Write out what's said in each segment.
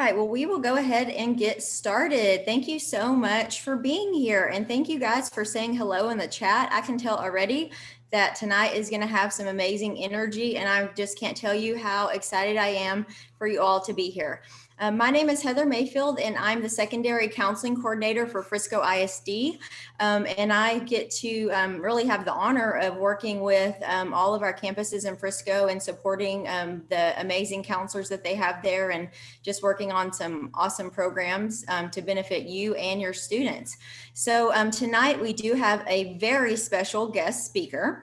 right, well, we will go ahead and get started. Thank you so much for being here. And thank you guys for saying hello in the chat. I can tell already that tonight is going to have some amazing energy, and I just can't tell you how excited I am for you all to be here. My name is Heather Mayfield, and I'm the secondary counseling coordinator for Frisco ISD. And I get to really have the honor of working with all of our campuses in Frisco and supporting the amazing counselors that they have there, and just working on some awesome programs to benefit you and your students. So tonight we do have a very special guest speaker.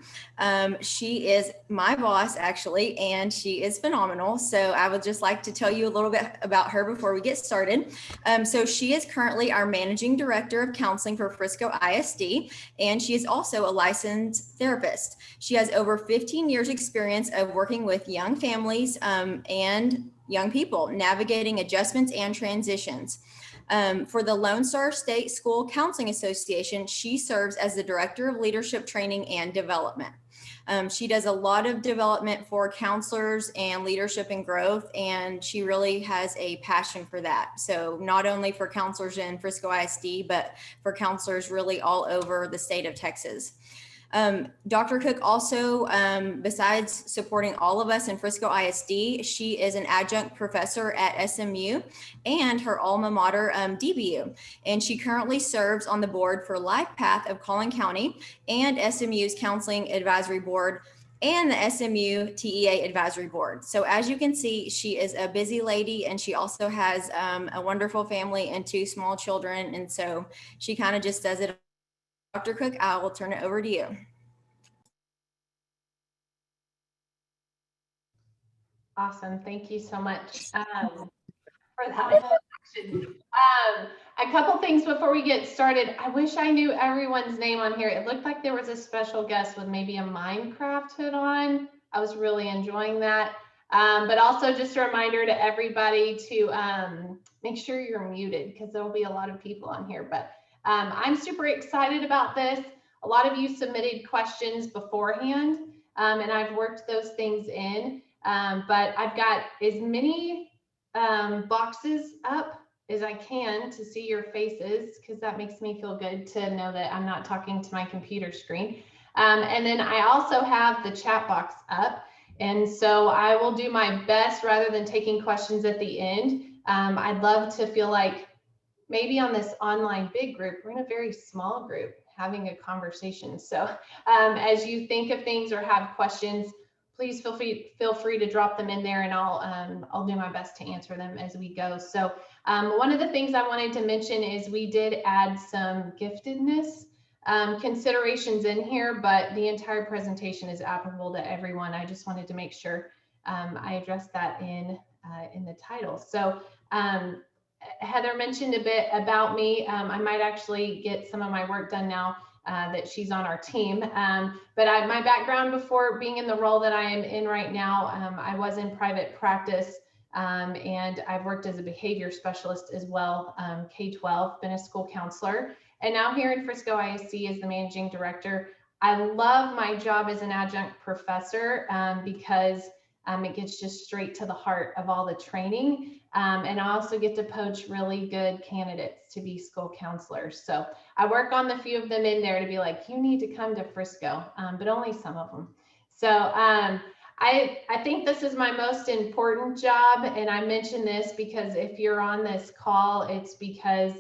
She is my boss, actually, and she is phenomenal. So I would just like to tell you a little bit about her before we get started. So she is currently our managing director of counseling for Frisco ISD, and she is also a licensed therapist. She has over 15 years experience of working with young families and young people, navigating adjustments and transitions. For the Lone Star State School Counseling Association, she serves as the Director of Leadership Training and Development. She does a lot of development for counselors and leadership and growth, and she really has a passion for that. So not only for counselors in Frisco ISD, but for counselors really all over the state of Texas. Dr. Cook also, besides supporting all of us in Frisco ISD, she is an adjunct professor at SMU and her alma mater, DBU. And she currently serves on the board for Life Path of Collin County and SMU's Counseling Advisory Board and the SMU TEA Advisory Board. So as you can see, she is a busy lady, and she also has a wonderful family and 2 small children. And so she kind of just does it. Dr. Cook, I will turn it over to you. Awesome. Thank you so much for that introduction. A couple things before we get started. I wish I knew everyone's name on here. It looked like there was a special guest with maybe a Minecraft hood on. I was really enjoying that. But also just a reminder to everybody to make sure you're muted, because there will be a lot of people on here. But I'm super excited about this. A lot of you submitted questions beforehand, and I've worked those things in. But I've got as many boxes up as I can to see your faces, because that makes me feel good to know that I'm not talking to my computer screen. And then I also have the chat box up. And so I will do my best, rather than taking questions at the end. I'd love to feel like maybe on this online big group, we're in a very small group having a conversation. So as you think of things or have questions, please feel free to drop them in there, and I'll do my best to answer them as we go. So one of the things I wanted to mention is we did add some giftedness considerations in here, but the entire presentation is applicable to everyone. I just wanted to make sure I addressed that in the title. So Heather mentioned a bit about me. I might actually get some of my work done now that she's on our team. But my background before being in the role that I am in right now, I was in private practice, and I've worked as a behavior specialist as well, K-12, been a school counselor, and now here in Frisco ISD as the managing director. I love my job as an adjunct professor because it gets just straight to the heart of all the training. And I also get to poach really good candidates to be school counselors. So I work on the few of them in there to be like, you need to come to Frisco, but only some of them. So I think this is my most important job. And I mention this because if you're on this call, it's because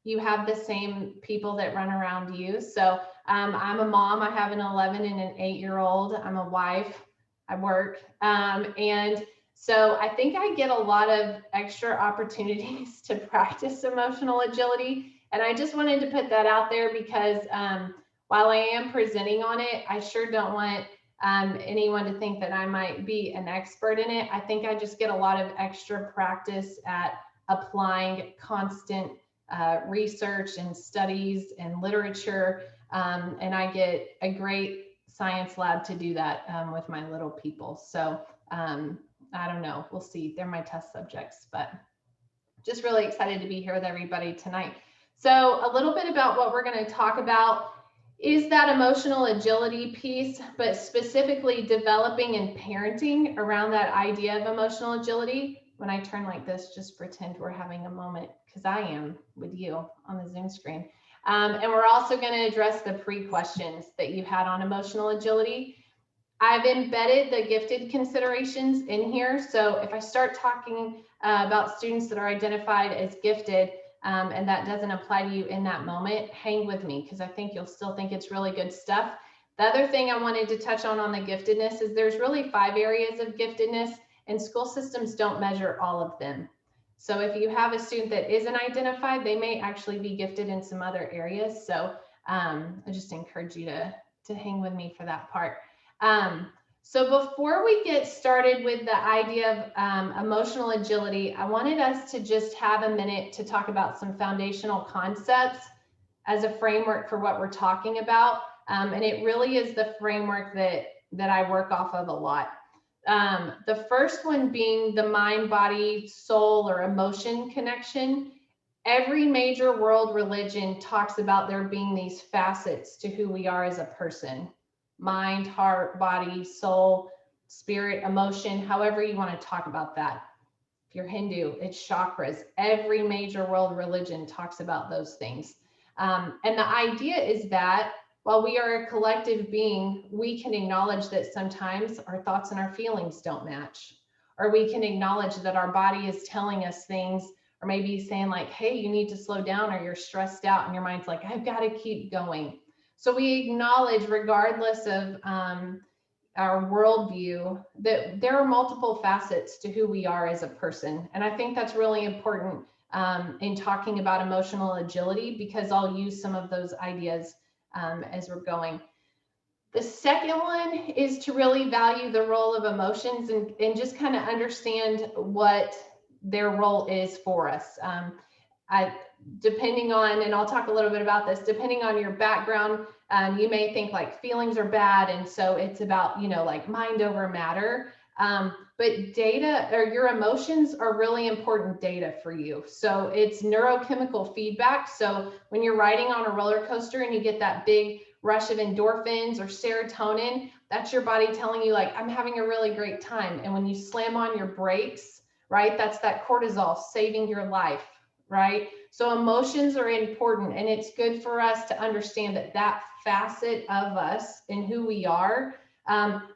you have the same people that run around you. So I'm a mom. I have an 11 and an 8-year-old. I'm a wife. I work. And so I think I get a lot of extra opportunities to practice emotional agility. And I just wanted to put that out there because while I am presenting on it, I sure don't want anyone to think that I might be an expert in it. I think I just get a lot of extra practice at applying constant research and studies and literature. And I get a great science lab to do that with my little people. So I don't know, we'll see. They're my test subjects, but just really excited to be here with everybody tonight. So a little bit about what we're going to talk about is that emotional agility piece, but specifically developing and parenting around that idea of emotional agility. when I turn like this, just pretend we're having a moment, because I am with you on the Zoom screen. And we're also going to address the pre-questions that you had on emotional agility. I've embedded the gifted considerations in here. So if I start talking about students that are identified as gifted, and that doesn't apply to you in that moment, hang with me, because I think you'll still think it's really good stuff. The other thing I wanted to touch on the giftedness is there's really 5 areas of giftedness, and school systems don't measure all of them. So if you have a student that isn't identified, they may actually be gifted in some other areas. So I just encourage you to hang with me for that part. So before we get started with the idea of emotional agility, I wanted us to just have a minute to talk about some foundational concepts as a framework for what we're talking about. And it really is the framework that I work off of a lot. The first one being the mind, body, soul, or emotion connection. Every major world religion talks about there being these facets to who we are as a person: mind, heart, body, soul, spirit, emotion, however you want to talk about that. If you're Hindu, it's chakras. Every major world religion talks about those things. And the idea is that while we are a collective being, we can acknowledge that sometimes our thoughts and our feelings don't match, or we can acknowledge that our body is telling us things, or maybe saying like, hey, you need to slow down, or you're stressed out, and your mind's like, I've got to keep going. So we acknowledge, regardless of our worldview, that there are multiple facets to who we are as a person. And I think that's really important in talking about emotional agility, because I'll use some of those ideas as we're going. The second one is to really value the role of emotions and just kind of understand what their role is for us. Depending on, and I'll talk a little bit about this, depending on your background, you may think like feelings are bad, and so it's about, like mind over matter. But data, or your emotions, are really important data for you. So it's neurochemical feedback. So when you're riding on a roller coaster and you get that big rush of endorphins or serotonin, that's your body telling you like, I'm having a really great time. And when you slam on your brakes, right, that's that cortisol saving your life, right? So emotions are important, and it's good for us to understand that facet of us and who we are,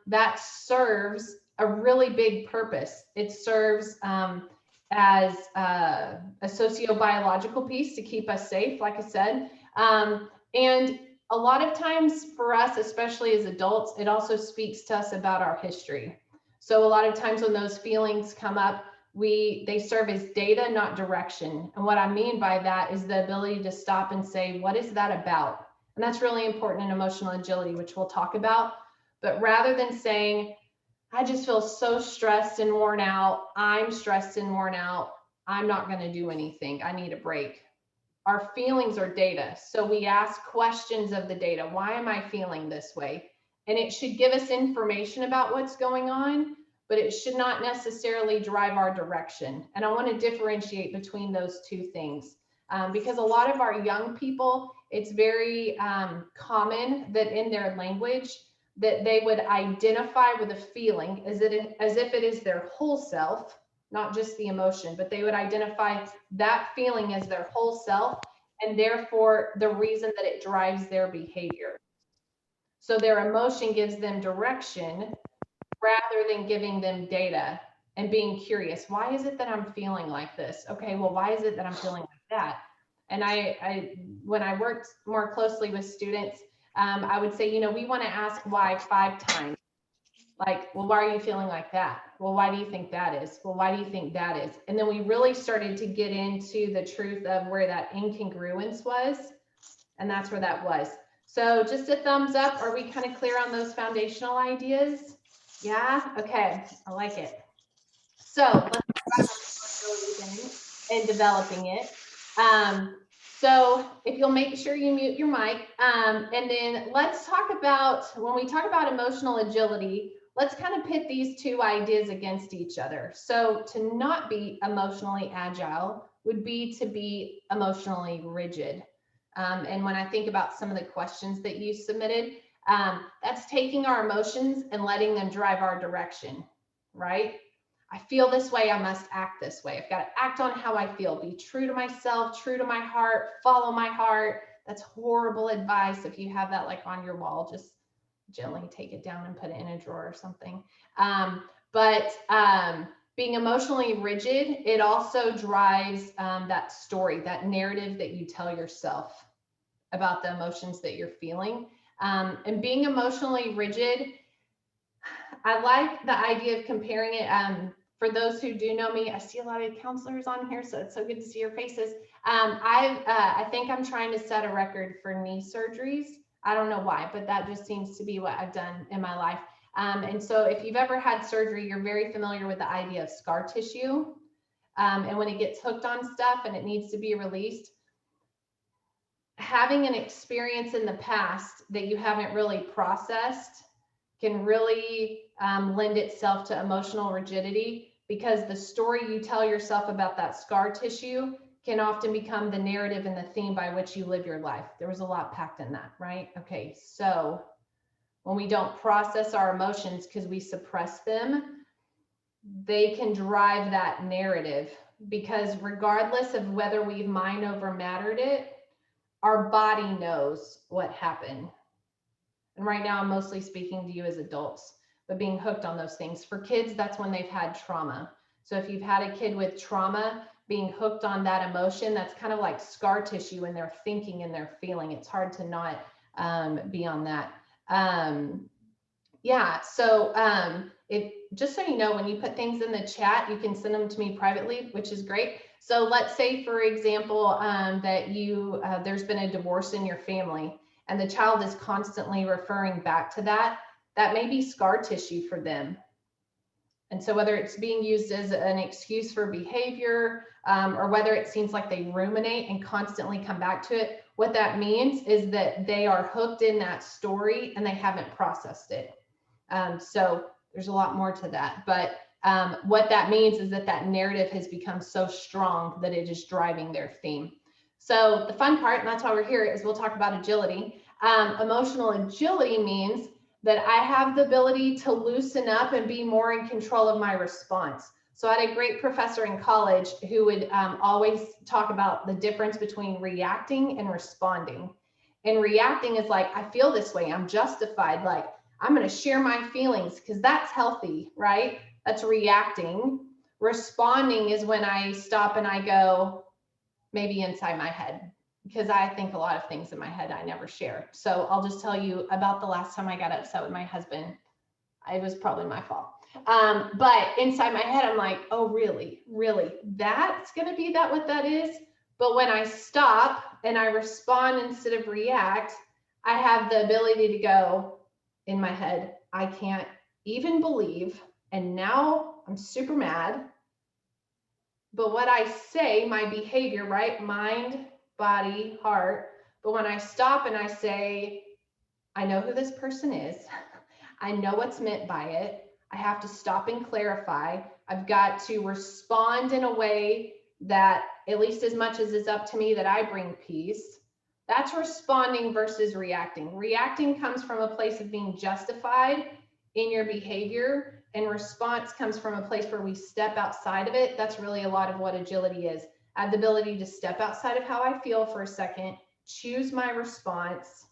that serves a really big purpose. It serves as a sociobiological piece to keep us safe, like I said. And a lot of times for us, especially as adults, it also speaks to us about our history. So a lot of times when those feelings come up, they serve as data, not direction. And what I mean by that is the ability to stop and say, what is that about? And that's really important in emotional agility, which we'll talk about. But rather than saying, I just feel so stressed and worn out, I'm stressed and worn out, I'm not going to do anything, I need a break. Our feelings are data. So we ask questions of the data. Why am I feeling this way? And it should give us information about what's going on, but it should not necessarily drive our direction. And I want to differentiate between those two things, because a lot of our young people, it's very common that in their language that they would identify with a feeling as if it is their whole self, not just the emotion, but they would identify that feeling as their whole self, and therefore the reason that it drives their behavior. So their emotion gives them direction rather than giving them data and being curious. Why is it that I'm feeling like this? Okay, well, why is it that I'm feeling like that? And when I worked more closely with students, I would say, we want to ask why 5 times. Like, well, why are you feeling like that? Well, why do you think that is? Well, why do you think that is? And then we really started to get into the truth of where that incongruence was. And that's where that was. So just a thumbs up. Are we kind of clear on those foundational ideas? Yeah? Okay. I like it. So let's talk about and developing it. So if you'll make sure you mute your mic, and then let's talk about, when we talk about emotional agility, let's kind of pit these two ideas against each other. So to not be emotionally agile would be to be emotionally rigid. And when I think about some of the questions that you submitted, that's taking our emotions and letting them drive our direction, right? I feel this way, I must act this way. I've got to act on how I feel, be true to myself, true to my heart, follow my heart. That's horrible advice. If you have that like on your wall, just gently take it down and put it in a drawer or something. But being emotionally rigid, it also drives that story, that narrative that you tell yourself about the emotions that you're feeling. And being emotionally rigid, I like the idea of comparing it. For those who do know me, I see a lot of counselors on here, so it's so good to see your faces. I think I'm trying to set a record for knee surgeries. I don't know why, but that just seems to be what I've done in my life. And so if you've ever had surgery, you're very familiar with the idea of scar tissue. And when it gets hooked on stuff and it needs to be released, having an experience in the past that you haven't really processed can really lend itself to emotional rigidity, because the story you tell yourself about that scar tissue can often become the narrative and the theme by which you live your life. There was a lot packed in that, right? Okay, so when we don't process our emotions because we suppress them, they can drive that narrative, because regardless of whether we've mind over mattered it, our body knows what happened. And right now I'm mostly speaking to you as adults, but being hooked on those things. For kids, that's when they've had trauma. So if you've had a kid with trauma, being hooked on that emotion, that's kind of like scar tissue in their thinking and their feeling. It's hard to not be on that. Yeah, so just so you know, when you put things in the chat, you can send them to me privately, which is great. So let's say, for example, that there's been a divorce in your family, and the child is constantly referring back to that. That may be scar tissue for them. And so whether it's being used as an excuse for behavior, or whether it seems like they ruminate and constantly come back to it, what that means is that they are hooked in that story and they haven't processed it. So there's a lot more to that, but what that means is that that narrative has become so strong that it is driving their theme. So the fun part, and that's why we're here, is we'll talk about agility. Emotional agility means that I have the ability to loosen up and be more in control of my response. So I had a great professor in college who would always talk about the difference between reacting and responding. And reacting is like, I feel this way, I'm justified, like I'm going to share my feelings because that's healthy, right? That's reacting. Responding is when I stop and I go, maybe inside my head, because I think a lot of things in my head I never share. So I'll just tell you about the last time I got upset with my husband. It was probably my fault. But inside my head, I'm like, oh, really? That's going to be what that is? But when I stop and I respond instead of react, I have the ability to go in my head, I can't even believe, and now I'm super mad. But what I say, my behavior, right? Mind, body, heart. But when I stop and I say, I know who this person is. I know what's meant by it. I have to stop and clarify. I've got to respond in a way that, at least as much as it's up to me, that I bring peace. That's responding versus reacting. Reacting comes from a place of being justified in your behavior, and response comes from a place where we step outside of it. That's really a lot of what agility is. I have the ability to step outside of how I feel for a second, choose my response,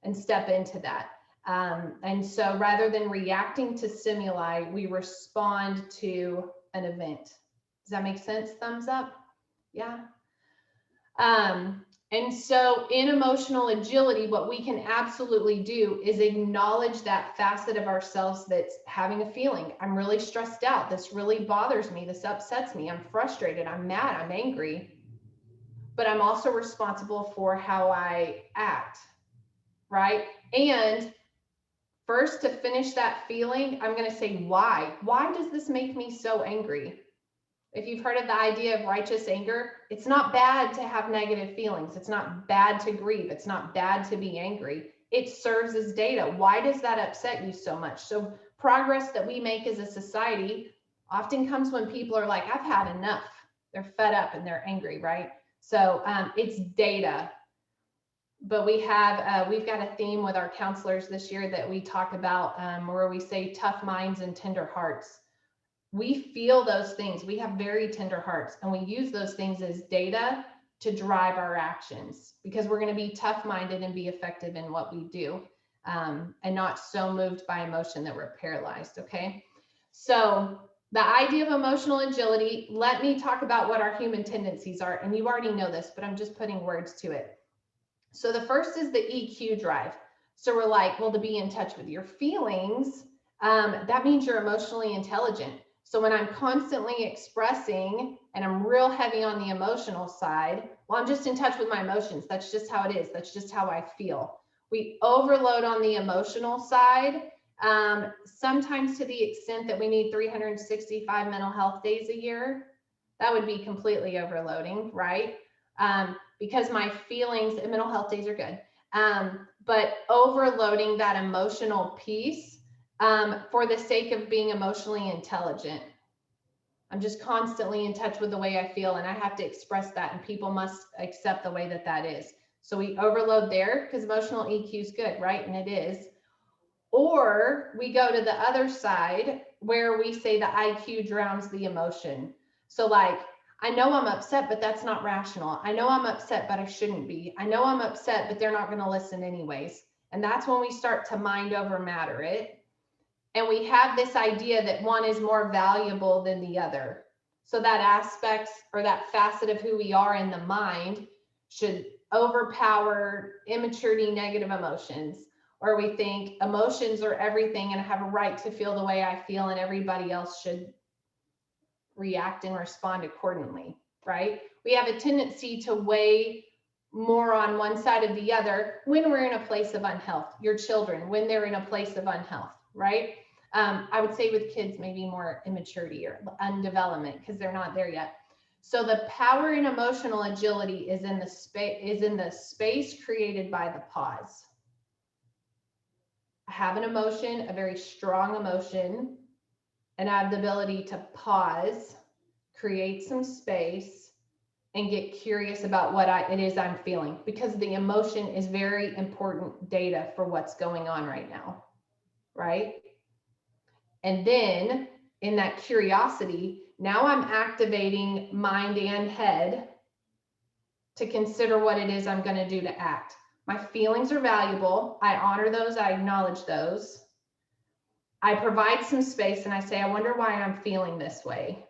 and step into that. And so rather than reacting to stimuli, we respond to an event. Does that make sense? Thumbs up? Yeah. And so in emotional agility, what we can absolutely do is acknowledge that facet of ourselves that's having a feeling. I'm really stressed out. This really bothers me. This upsets me. I'm frustrated. I'm mad. I'm angry. But I'm also responsible for how I act, right? And first, to finish that feeling, I'm going to say why. Why does this make me so angry? If you've heard of the idea of righteous anger, it's not bad to have negative feelings. It's not bad to grieve. It's not bad to be angry. It serves as data. Why does that upset you so much? So progress that we make as a society often comes when people are like, I've had enough. They're fed up and they're angry, right? So it's data. But we've got a theme with our counselors this year that we talk about where we say tough minds and tender hearts. we feel those things. We have very tender hearts, and we use those things as data to drive our actions, because we're going to be tough-minded and be effective in what we do, and not so moved by emotion that we're paralyzed. Okay. So the idea of emotional agility, let me talk about what our human tendencies are. And you already know this, but I'm just putting words to it. So the first is the EQ drive. So we're like, well, to be in touch with your feelings, that means you're emotionally intelligent. So when I'm constantly expressing and I'm real heavy on the emotional side, well, I'm just in touch with my emotions. That's just how it is. That's just how I feel. We overload on the emotional side, sometimes to the extent that we need 365 mental health days a year. That would be completely overloading, right? Because my feelings and mental health days are good. But overloading that emotional piece, for the sake of being emotionally intelligent. I'm just constantly in touch with the way I feel, and I have to express that, and people must accept the way that that is. So we overload there because emotional EQ is good, right? And it is. Or we go to the other side where we say the IQ drowns the emotion. So like, I know I'm upset, but that's not rational. I know I'm upset, but I shouldn't be. I know I'm upset, but they're not going to listen anyways. And that's when we start to mind over matter it. And we have this idea that one is more valuable than the other. So that aspect or that facet of who we are in the mind should overpower immaturity, negative emotions, or we think emotions are everything and I have a right to feel the way I feel and everybody else should react and respond accordingly, right? We have a tendency to weigh more on one side of the other when we're in a place of unhealth. Your children, when they're in a place of unhealth, right? I would say with kids, maybe more immaturity or undevelopment because they're not there yet. So the power in emotional agility is in the space created by the pause. I have an emotion, a very strong emotion, and I have the ability to pause, create some space, and get curious about what it is I'm feeling, because the emotion is very important data for what's going on right now, right? And then in that curiosity, now I'm activating mind and head to consider what it is I'm going to do to act. My feelings are valuable. I honor those. I acknowledge those. I provide some space and I say, I wonder why I'm feeling this way.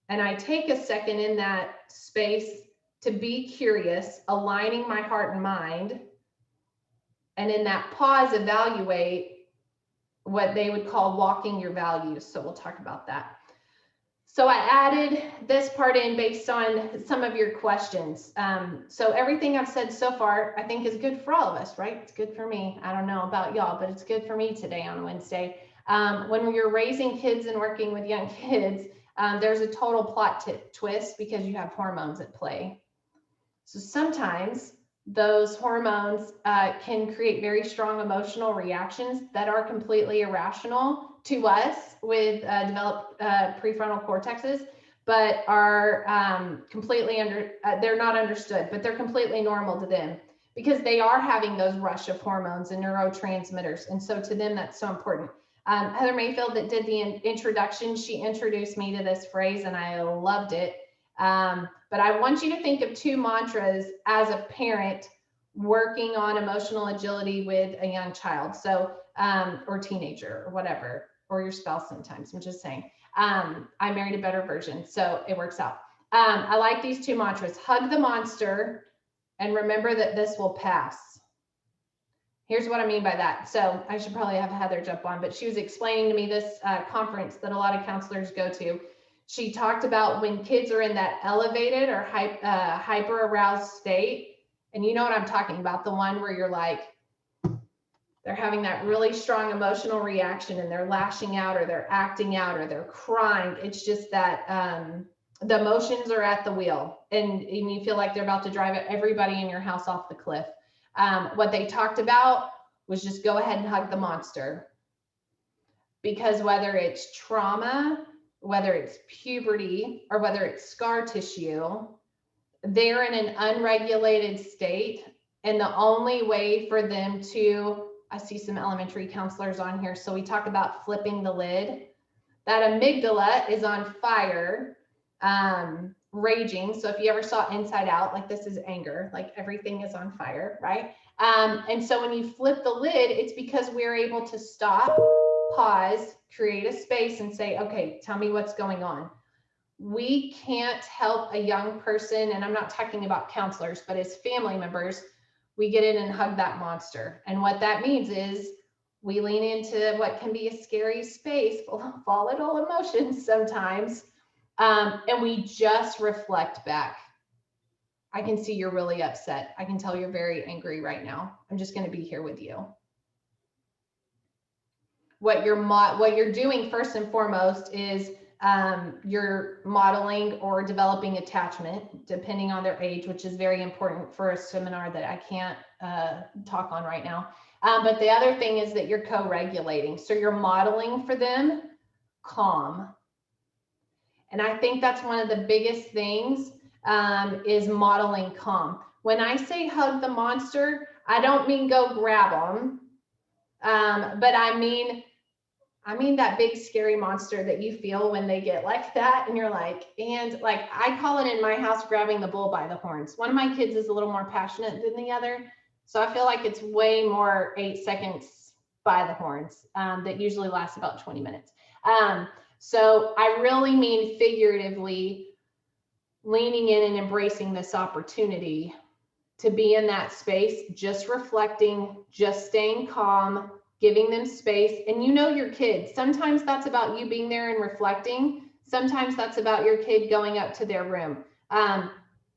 And I take a second in that space to be curious, aligning my heart and mind. And in that pause, evaluate what they would call walking your values. So we'll talk about that. So I added this part in based on some of your questions. So everything I've said so far, I think is good for all of us, right? It's good for me. I don't know about y'all, but it's good for me today on Wednesday. When you're raising kids and working with young kids, there's a total plot twist because you have hormones at play. So sometimes those hormones can create very strong emotional reactions that are completely irrational to us with developed prefrontal cortexes, but are completely they're not understood, but they're completely normal to them because they are having those rush of hormones and neurotransmitters. And so to them, that's so important. Heather Mayfield that did the introduction, she introduced me to this phrase and I loved it. But I want you to think of two mantras as a parent working on emotional agility with a young child. So, or teenager or whatever, or your spouse sometimes, I'm just saying. I married a better version, so it works out. I like these two mantras: hug the monster and remember that this will pass. Here's what I mean by that. So I should probably have Heather jump on, but she was explaining to me this conference that a lot of counselors go to. She talked about when kids are in that elevated or hyper aroused state. And you know what I'm talking about, the one where you're like, they're having that really strong emotional reaction and they're lashing out or they're acting out or they're crying. It's just that the emotions are at the wheel and you feel like they're about to drive everybody in your house off the cliff. What they talked about was just go ahead and hug the monster. Because whether it's trauma, whether it's puberty, or whether it's scar tissue, they're in an unregulated state. And the only way for them to, I see some elementary counselors on here. So we talk about flipping the lid. That amygdala is on fire, raging. So if you ever saw Inside Out, like this is anger, like everything is on fire, right? And so when you flip the lid, it's because we're able to stop, pause, create a space and say, okay, tell me what's going on. We can't help a young person, and I'm not talking about counselors, but as family members, we get in and hug that monster. And what that means is we lean into what can be a scary space full of volatile emotions sometimes, and we just reflect back. I can see you're really upset. I can tell you're very angry right now. I'm just going to be here with you. What you're doing first and foremost is you're modeling or developing attachment, depending on their age, which is very important for a seminar that I can't talk on right now. But the other thing is that you're co-regulating. So you're modeling for them calm. And I think that's one of the biggest things is modeling calm. When I say hug the monster, I don't mean go grab them, but I mean that big scary monster that you feel when they get like that, and you're like, and like I call it in my house grabbing the bull by the horns. One of my kids is a little more passionate than the other, so I feel like it's way more 8 seconds by the horns that usually lasts about 20 minutes. So I really mean figuratively leaning in and embracing this opportunity to be in that space, just reflecting, just staying calm, giving them space. And you know your kid, sometimes that's about you being there and reflecting. Sometimes that's about your kid going up to their room. I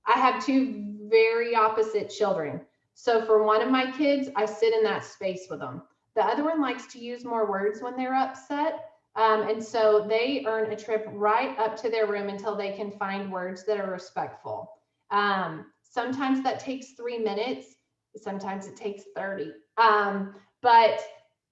have two very opposite children. So for one of my kids, I sit in that space with them. The other one likes to use more words when they're upset. And so they earn a trip right up to their room until they can find words that are respectful. Sometimes that takes 3 minutes. Sometimes it takes 30. But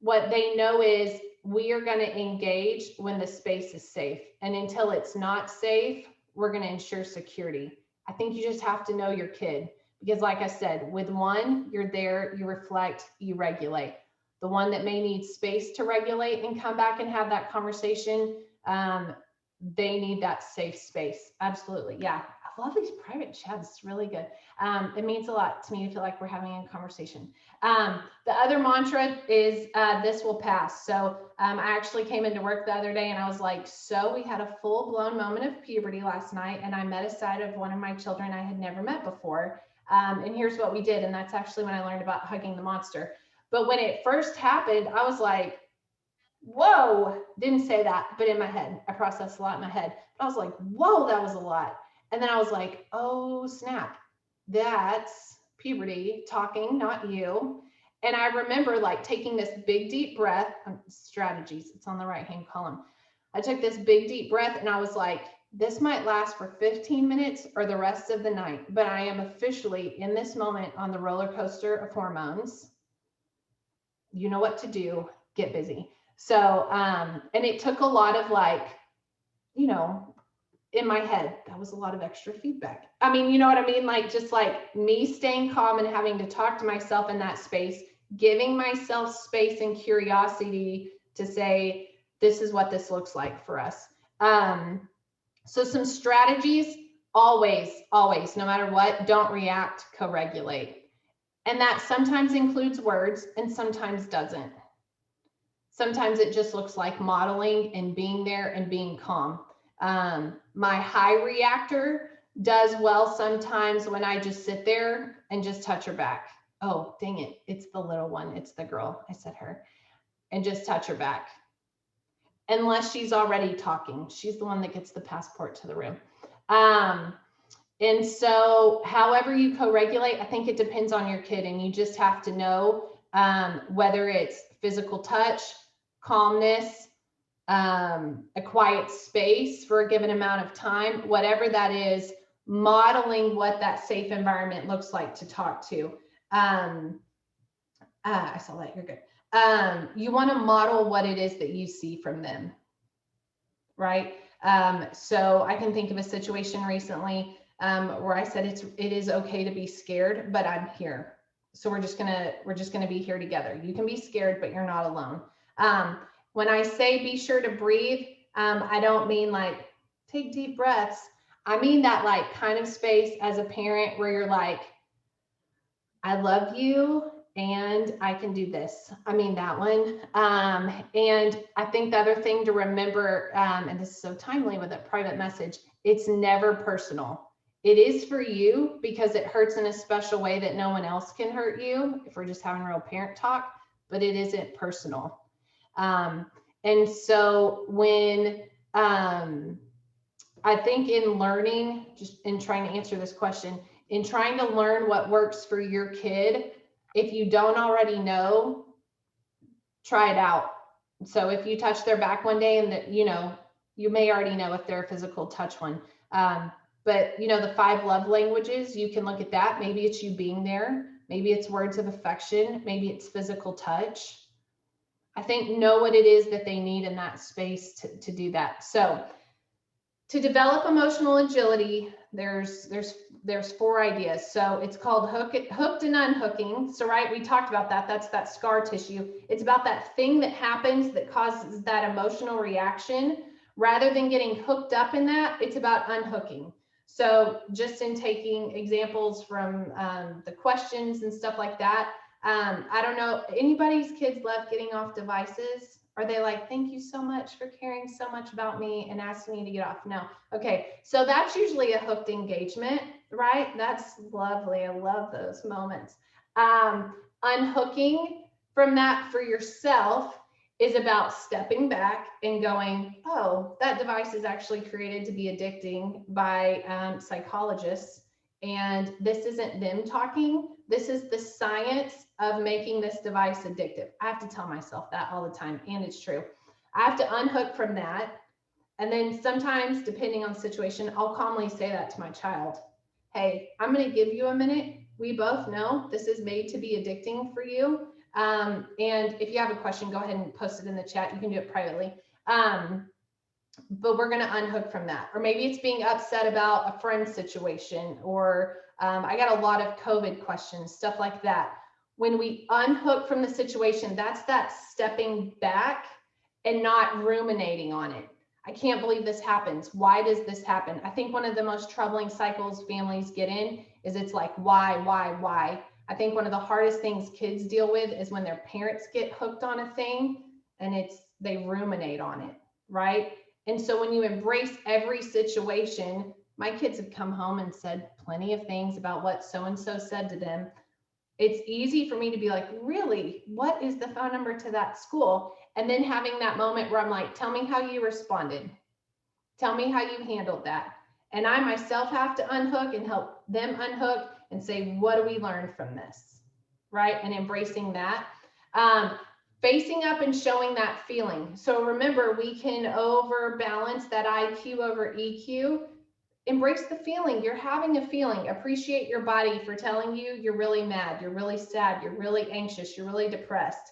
what they know is we are going to engage when the space is safe. And until it's not safe, we're going to ensure security. I think you just have to know your kid, because like I said, with one, you're there, you reflect, you regulate. The one that may need space to regulate and come back and have that conversation, they need that safe space. Absolutely. Yeah. I love these private chats. It's really good. It means a lot to me to feel like we're having a conversation. The other mantra is this will pass. So I actually came into work the other day and I was like, so we had a full blown moment of puberty last night, and I met a side of one of my children I had never met before. And here's what we did. And that's actually when I learned about hugging the monster. But when it first happened, I was like, whoa, didn't say that, but in my head, I processed a lot in my head. But I was like, whoa, that was a lot. And then I was like, oh, snap, that's puberty talking, not you. And I remember like taking this big, deep breath, strategies, it's on the right-hand column. I took this big, deep breath and I was like, this might last for 15 minutes or the rest of the night, but I am officially in this moment on the roller coaster of hormones. You know what to do, get busy. So, and it took a lot of like, you know, in my head, that was a lot of extra feedback. I mean, you know what I mean? Like, just like me staying calm and having to talk to myself in that space, giving myself space and curiosity to say, this is what this looks like for us. So some strategies, always, no matter what, don't react, co-regulate. And that sometimes includes words and sometimes doesn't. Sometimes it just looks like modeling and being there and being calm. My high reactor does well sometimes when I just sit there and just touch her back. Oh, dang it. It's the little one. It's the girl. I said her. And just touch her back. Unless she's already talking. She's the one that gets the passport to the room. And so however you co-regulate, I think it depends on your kid, and you just have to know whether it's physical touch, calmness, a quiet space for a given amount of time, whatever that is, modeling what that safe environment looks like to talk to. I saw that, you're good. You want to model what it is that you see from them, right? So I can think of a situation recently where I said it is okay to be scared, but I'm here. So we're just gonna be here together. You can be scared, but you're not alone. When I say be sure to breathe, I don't mean like take deep breaths. I mean that like kind of space as a parent where you're like, I love you and I can do this. I mean that one. And I think the other thing to remember, and this is so timely with a private message, it's never personal. It is for you because it hurts in a special way that no one else can hurt you if we're just having real parent talk, but it isn't personal. And so when I think in learning, just in trying to answer this question, in trying to learn what works for your kid, if you don't already know, try it out. So if you touch their back one day and that, you may already know if they're a physical touch one. But the 5 love languages, you can look at that. Maybe it's you being there. Maybe it's words of affection. Maybe it's physical touch. I think know what it is that they need in that space to do that. So to develop emotional agility, there's 4 ideas. So it's called hooked and unhooking. So right, we talked about that. That's that scar tissue. It's about that thing that happens that causes that emotional reaction. Rather than getting hooked up in that, it's about unhooking. So just in taking examples from the questions and stuff like that, I don't know, anybody's kids love getting off devices? Are they like, thank you so much for caring so much about me and asking me to get off? No. Okay. So that's usually a hooked engagement, right? That's lovely. I love those moments. Unhooking from that for yourself is about stepping back and going, oh, that device is actually created to be addicting by psychologists. And this isn't them talking. This is the science of making this device addictive. I have to tell myself that all the time, and it's true. I have to unhook from that. And then sometimes, depending on the situation, I'll calmly say that to my child. Hey, I'm going to give you a minute. We both know this is made to be addicting for you. And if you have a question, go ahead and post it in the chat. You can do it privately. But we're going to unhook from that. Or maybe it's being upset about a friend situation, or I got a lot of COVID questions, stuff like that. When we unhook from the situation, that's that stepping back and not ruminating on it. I can't believe this happens. Why does this happen? I think one of the most troubling cycles families get in is it's like, why? I think one of the hardest things kids deal with is when their parents get hooked on a thing and they ruminate on it, right? And so when you embrace every situation, my kids have come home and said plenty of things about what so-and-so said to them. It's easy for me to be like, really, what is the phone number to that school? And then having that moment where I'm like, tell me how you responded. Tell me how you handled that. And I myself have to unhook and help them unhook and say, what do we learn from this? Right? And embracing that. Facing up and showing that feeling. So remember, we can overbalance that IQ over EQ. Embrace the feeling. You're having a feeling. Appreciate your body for telling you you're really mad, you're really sad, you're really anxious, you're really depressed.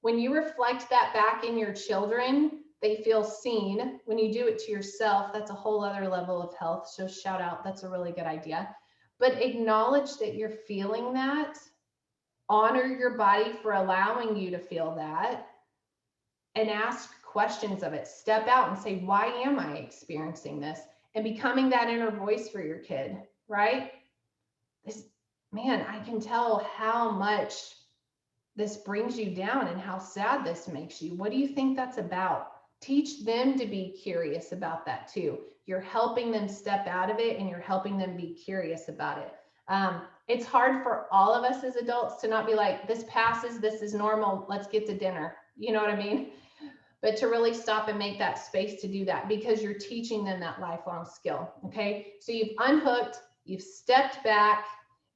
When you reflect that back in your children, they feel seen. When you do it to yourself, that's a whole other level of health. So shout out, that's a really good idea. But acknowledge that you're feeling that. Honor your body for allowing you to feel that, and ask questions of it. Step out and say, why am I experiencing this? And becoming that inner voice for your kid, right? Man, I can tell how much this brings you down and how sad this makes you. What do you think that's about? Teach them to be curious about that too. You're helping them step out of it and you're helping them be curious about it. It's hard for all of us as adults to not be like, this passes, this is normal, let's get to dinner. You know what I mean? But to really stop and make that space to do that, because you're teaching them that lifelong skill. Okay. So you've unhooked, you've stepped back,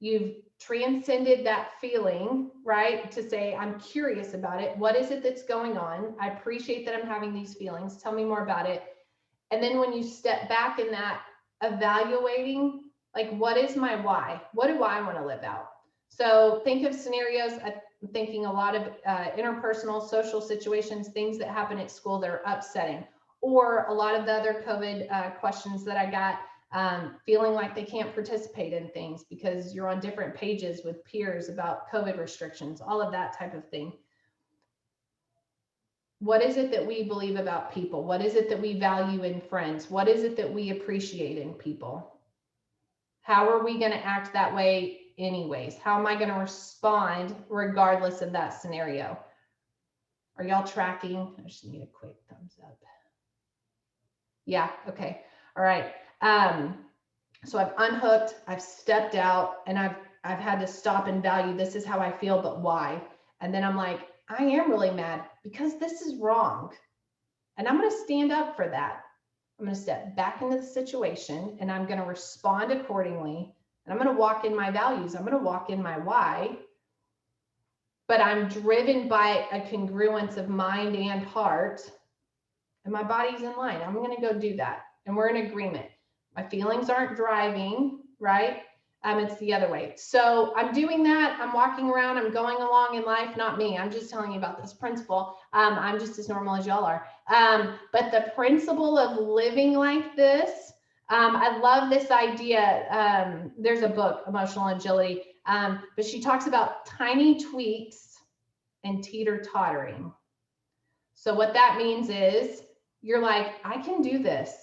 you've transcended that feeling, right? To say, I'm curious about it. What is it that's going on? I appreciate that I'm having these feelings. Tell me more about it. And then when you step back in that evaluating, like, what is my why? What do I want to live out? So think of scenarios. I'm thinking a lot of interpersonal, social situations, things that happen at school that are upsetting, or a lot of the other COVID questions that I got, feeling like they can't participate in things because you're on different pages with peers about COVID restrictions, all of that type of thing. What is it that we believe about people? What is it that we value in friends? What is it that we appreciate in people? How are we going to act that way anyways? How am I going to respond regardless of that scenario? Are y'all tracking? I just need a quick thumbs up. Yeah, okay. All right. So I've unhooked, I've stepped out, and I've had to stop and value, this is how I feel, but why? And then I'm like, I am really mad because this is wrong. And I'm going to stand up for that. I'm going to step back into the situation and I'm going to respond accordingly. And I'm going to walk in my values. I'm going to walk in my why. But I'm driven by a congruence of mind and heart. And my body's in line. I'm going to go do that. And we're in agreement. My feelings aren't driving, right? It's the other way. So I'm doing that. I'm walking around. I'm going along in life. Not me. I'm just telling you about this principle. I'm just as normal as y'all are. But the principle of living like this, I love this idea. There's a book, Emotional Agility, but she talks about tiny tweaks and teeter-tottering. So what that means is you're like, I can do this.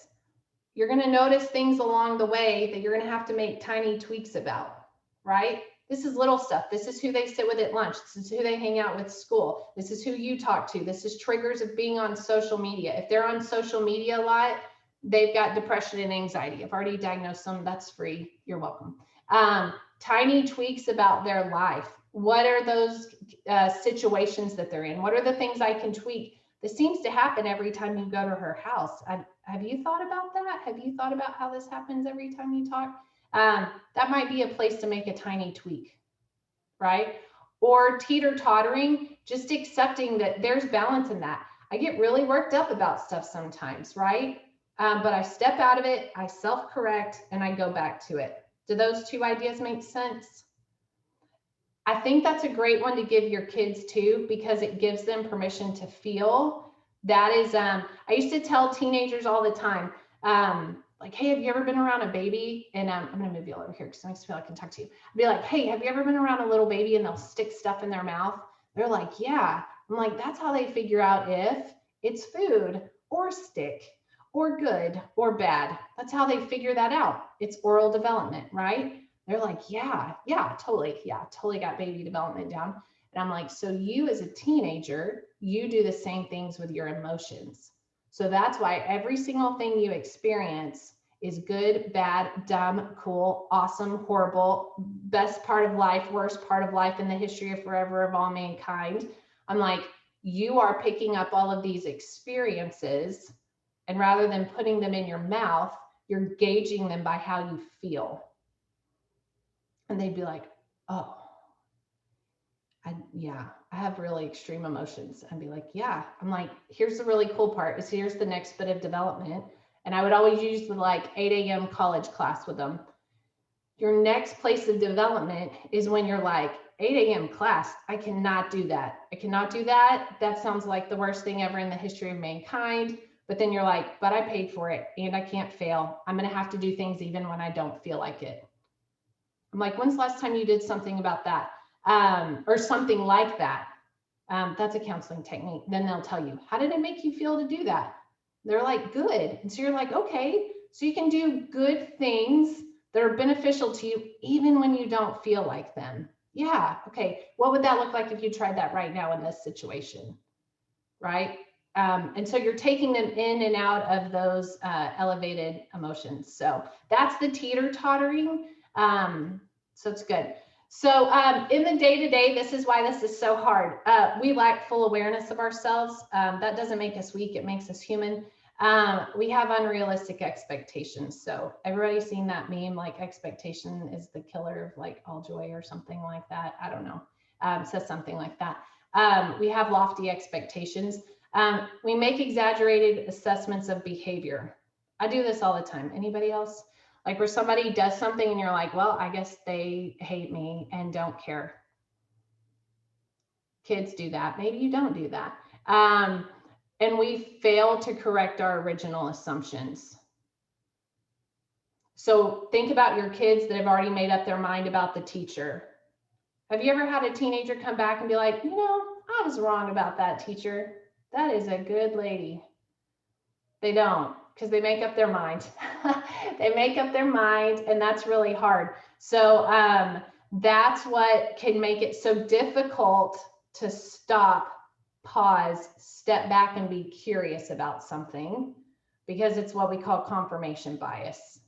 You're going to notice things along the way that you're going to have to make tiny tweaks about, right? This is little stuff. This is who they sit with at lunch. This is who they hang out with at school. This is who you talk to. This is triggers of being on social media. If they're on social media a lot, they've got depression and anxiety. I've already diagnosed them. That's free. You're welcome. Tiny tweaks about their life. What are those situations that they're in? What are the things I can tweak? This seems to happen every time you go to her house. Have you thought about that? Have you thought about how this happens every time you talk? That might be a place to make a tiny tweak, right? Or teeter-tottering, just accepting that there's balance in that. I get really worked up about stuff sometimes, right? But I step out of it, I self-correct, and I go back to it. Do those two ideas make sense? I think that's a great one to give your kids too, because it gives them permission to feel. That is, I used to tell teenagers all the time, like, hey, have you ever been around a baby? And I'm going to move you over here because it makes me feel like I can talk to you. I'd be like, hey, have you ever been around a little baby and they'll stick stuff in their mouth? They're like, yeah. I'm like, that's how they figure out if it's food or stick or good or bad. That's how they figure that out. It's oral development, right? They're like, yeah, totally got baby development down. And I'm like, so you as a teenager, you do the same things with your emotions. So that's why every single thing you experience is good, bad, dumb, cool, awesome, horrible, best part of life, worst part of life in the history of forever of all mankind. I'm like, you are picking up all of these experiences, and rather than putting them in your mouth, you're gauging them by how you feel. And they'd be like, oh, I have really extreme emotions. I'd be like, yeah. I'm like, here's the really cool part is here's the next bit of development. And I would always use the like 8 a.m. college class with them. Your next place of development is when you're like, 8 a.m. class, I cannot do that. I cannot do that. That sounds like the worst thing ever in the history of mankind. But then you're like, but I paid for it and I can't fail. I'm going to have to do things even when I don't feel like it. I'm like, when's the last time you did something about that? Or something like that? That's a counseling technique. Then they'll tell you, how did it make you feel to do that? They're like, good. And so you're like, okay, so you can do good things that are beneficial to you, even when you don't feel like them. Yeah. Okay. What would that look like if you tried that right now in this situation? Right. And so you're taking them in and out of those elevated emotions. So that's the teeter-tottering. So it's good. So in the day-to-day, this is why this is so hard. We lack full awareness of ourselves. That doesn't make us weak. It makes us human. We have unrealistic expectations. So everybody's seen that meme, like expectation is the killer of like all joy or something like that. I don't know. It says something like that. We have lofty expectations. We make exaggerated assessments of behavior. I do this all the time. Anybody else? Like where somebody does something and you're like, well, I guess they hate me and don't care. Kids do that. Maybe you don't do that. And we fail to correct our original assumptions. So think about your kids that have already made up their mind about the teacher. Have you ever had a teenager come back and be like, you know, I was wrong about that teacher. That is a good lady. They don't, because they make up their mind. They make up their mind, and that's really hard. So that's what can make it so difficult to stop, pause, step back, and be curious about something, because it's what we call confirmation bias.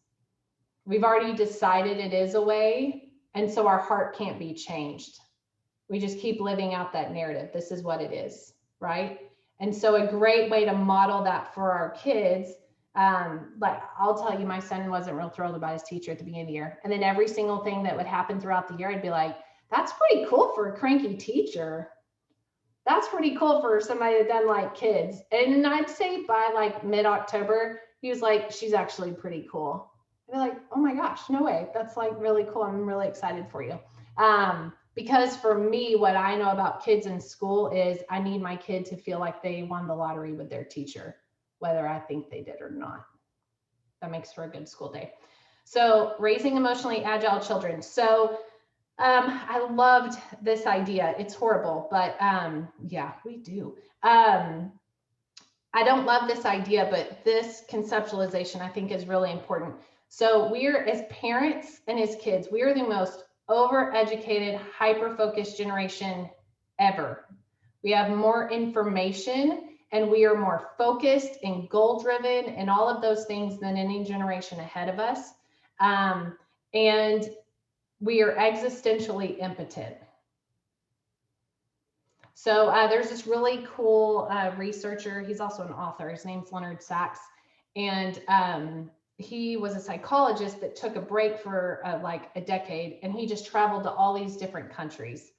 We've already decided it is a way, and so our heart can't be changed. We just keep living out that narrative. This is what it is, right? And so a great way to model that for our kids, like I'll tell you, my son wasn't real thrilled about his teacher at the beginning of the year. And then every single thing that would happen throughout the year, I'd be like, that's pretty cool for a cranky teacher. That's pretty cool for somebody that doesn't like kids. And I'd say by like mid-October, he was like, she's actually pretty cool. I'd be like, oh my gosh, no way. That's like really cool. I'm really excited for you. Because for me, what I know about kids in school is I need my kid to feel like they won the lottery with their teacher, whether I think they did or not. That makes for a good school day. So raising emotionally agile children. So I loved this idea. It's horrible, but yeah, we do. I don't love this idea, but this conceptualization I think is really important. So we're, as parents and as kids, we are the most overeducated, hyper-focused generation ever. We have more information and we are more focused and goal-driven and all of those things than any generation ahead of us. And we are existentially impotent. So there's this really cool researcher. He's also an author. His name's Leonard Sachs. And he was a psychologist that took a break for like a decade, and he just traveled to all these different countries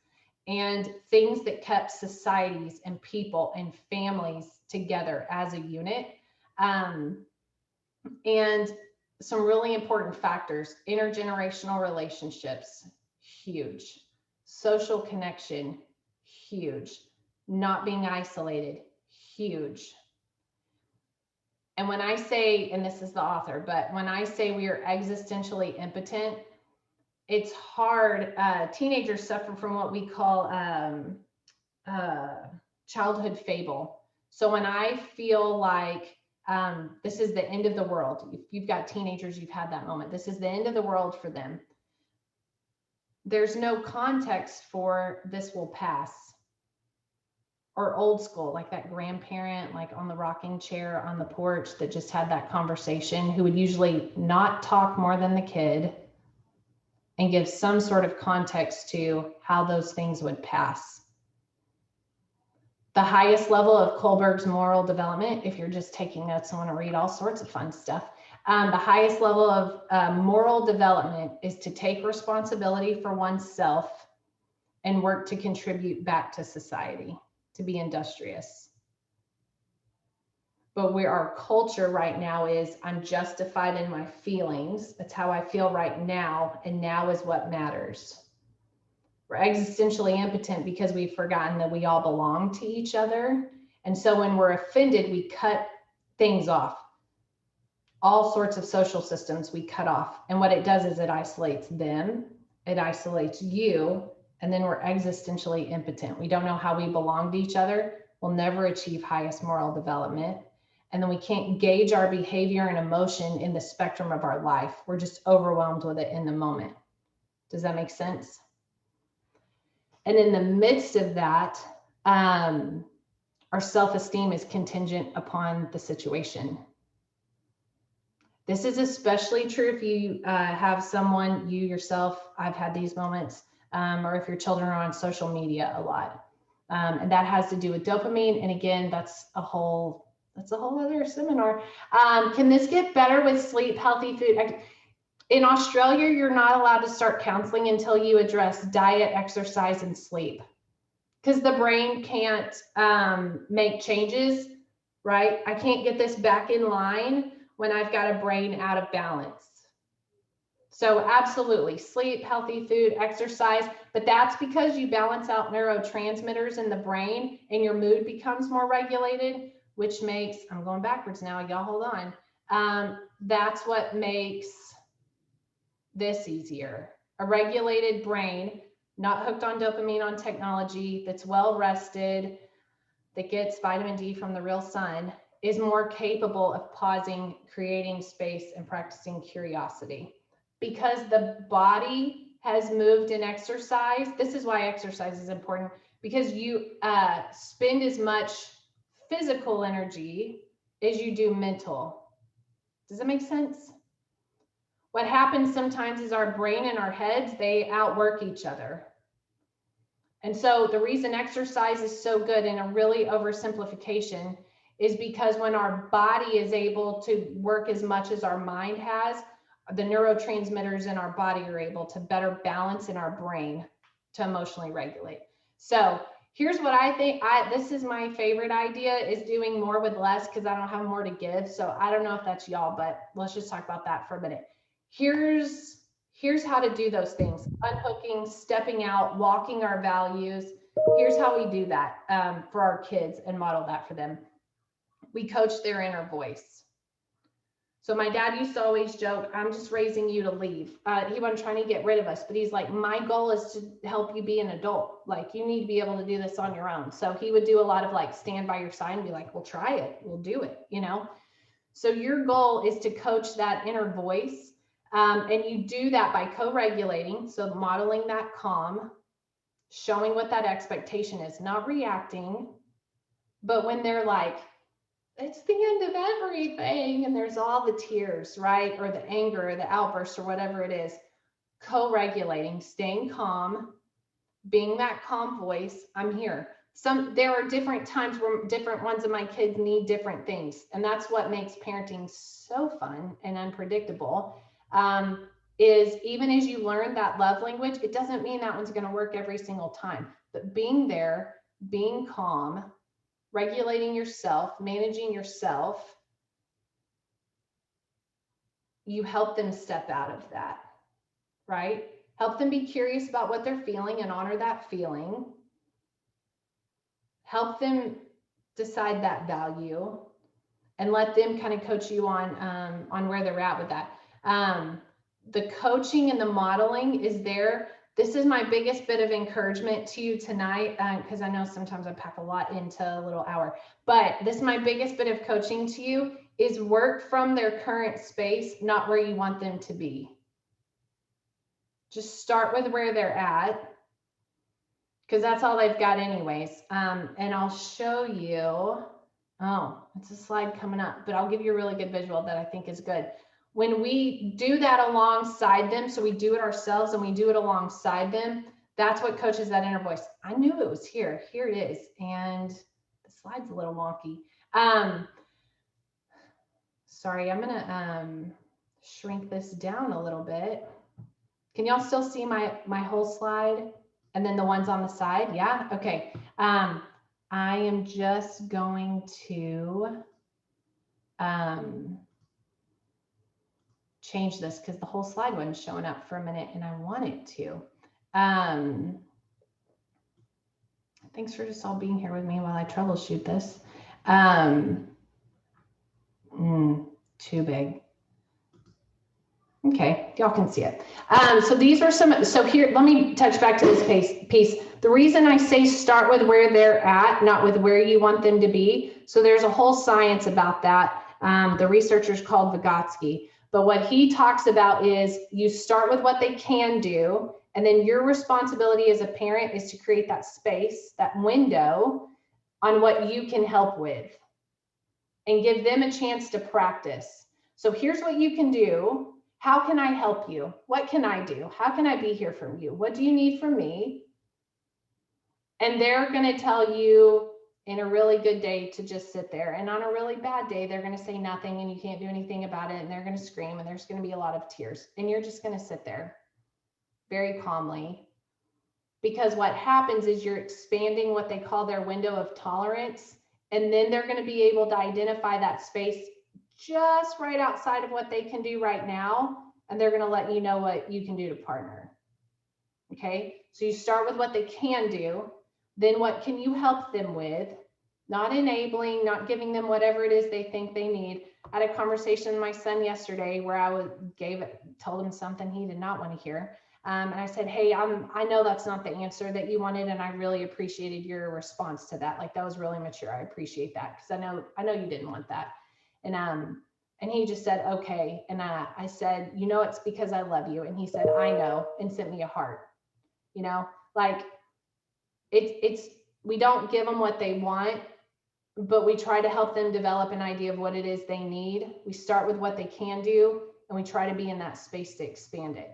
and things that kept societies and people and families together as a unit. And some really important factors: intergenerational relationships, huge; social connection, huge; not being isolated, huge. And when I say, and this is the author, but when I say we are existentially impotent, it's hard. Teenagers suffer from what we call childhood fable. So when I feel like this is the end of the world, if you've got teenagers, you've had that moment, this is the end of the world for them. There's no context for this will pass. Or old school, like that grandparent, like on the rocking chair on the porch that just had that conversation, who would usually not talk more than the kid and give some sort of context to how those things would pass. The highest level of Kohlberg's moral development, if you're just taking notes and want to read all sorts of fun stuff, the highest level of moral development is to take responsibility for oneself and work to contribute back to society, to be industrious. But where our culture right now is, I'm justified in my feelings. That's how I feel right now, and now is what matters. We're existentially impotent because we've forgotten that we all belong to each other. And so when we're offended, we cut things off. All sorts of social systems we cut off. And what it does is it isolates them, it isolates you, and then we're existentially impotent. We don't know how we belong to each other. We'll never achieve highest moral development. And then we can't gauge our behavior and emotion in the spectrum of our life. We're just overwhelmed with it in the moment. Does that make sense? And in the midst of that, our self-esteem is contingent upon the situation. This is especially true if you have someone, you yourself, I've had these moments, or if your children are on social media a lot. And that has to do with dopamine. And again, that's a whole other seminar. Can this get better with sleep, healthy food? In Australia, you're not allowed to start counseling until you address diet, exercise, and sleep, because the brain can't make changes, right? I can't get this back in line when I've got a brain out of balance. So absolutely, sleep, healthy food, exercise, but that's because you balance out neurotransmitters in the brain and your mood becomes more regulated, which makes, I'm going backwards now, y'all hold on. That's what makes this easier. A regulated brain, not hooked on dopamine, on technology, that's well rested, that gets vitamin D from the real sun is more capable of pausing, creating space, and practicing curiosity. Because the body has moved in exercise, this is why exercise is important, because you spend as much physical energy as you do mental. Does that make sense? What happens sometimes is our brain and our heads, they outwork each other. And so the reason exercise is so good, in a really oversimplification, is because when our body is able to work as much as our mind has, the neurotransmitters in our body are able to better balance in our brain to emotionally regulate. So here's what I think. This is my favorite idea, is doing more with less, because I don't have more to give. So I don't know if that's y'all, but let's just talk about that for a minute. Here's how to do those things: unhooking, stepping out, walking our values. Here's how we do that for our kids and model that for them. We coach their inner voice. So my dad used to always joke, I'm just raising you to leave. He wasn't trying to get rid of us, but he's like, my goal is to help you be an adult. Like, you need to be able to do this on your own. So he would do a lot of like stand by your side and be like, well, try it, we'll do it, you know? So your goal is to coach that inner voice. And you do that by co-regulating. So modeling that calm, showing what that expectation is, not reacting. But when they're like, it's the end of everything, and there's all the tears, right? Or the anger or the outburst or whatever it is, co-regulating, staying calm, being that calm voice. I'm here. There are different times where different ones of my kids need different things. And that's what makes parenting so fun and unpredictable. Is even as you learn that love language, it doesn't mean that one's going to work every single time, but being there, being calm, regulating yourself, managing yourself, you help them step out of that, right? Help them be curious about what they're feeling and honor that feeling. Help them decide that value, and let them kind of coach you on where they're at with that. The coaching and the modeling is there. This is my biggest bit of encouragement to you tonight, because I know sometimes I pack a lot into a little hour, but this is my biggest bit of coaching to you, is work from their current space, not where you want them to be. Just start with where they're at, because that's all they've got anyways. And I'll show you, oh, it's a slide coming up, but I'll give you a really good visual that I think is good. When we do that alongside them, so we do it ourselves and we do it alongside them, that's what coaches that inner voice. I knew it was here. Here it is. And the slide's a little wonky. Sorry, I'm gonna shrink this down a little bit. Can y'all still see my whole slide? And then the ones on the side? Yeah, okay. I am just going to change this because the whole slide wasn't showing up for a minute and I want it to. Thanks for just all being here with me while I troubleshoot this. Too big. Okay, y'all can see it. So these are some, so here, let me touch back to this piece. The reason I say start with where they're at, not with where you want them to be. So there's a whole science about that. The researcher's called Vygotsky. But what he talks about is you start with what they can do, and then your responsibility as a parent is to create that space, that window on what you can help with and give them a chance to practice. So here's what you can do. How can I help you? What can I do? How can I be here for you? What do you need from me? And they're going to tell you in a really good day to just sit there. And on a really bad day, they're going to say nothing and you can't do anything about it. And they're going to scream and there's going to be a lot of tears. And you're just going to sit there very calmly. Because what happens is you're expanding what they call their window of tolerance. And then they're going to be able to identify that space just right outside of what they can do right now. And they're going to let you know what you can do to partner. Okay, so you start with what they can do. Then what can you help them with? Not enabling, not giving them whatever it is they think they need. I had a conversation with my son yesterday where I told him something he did not want to hear. And I said, hey, I know that's not the answer that you wanted, and I really appreciated your response to that. Like, that was really mature. I appreciate that, because I know you didn't want that. And he just said, okay. And I said, you know, it's because I love you. And he said, I know, and sent me a heart. You know, like we don't give them what they want, but we try to help them develop an idea of what it is they need. We start with what they can do, and we try to be in that space to expand it.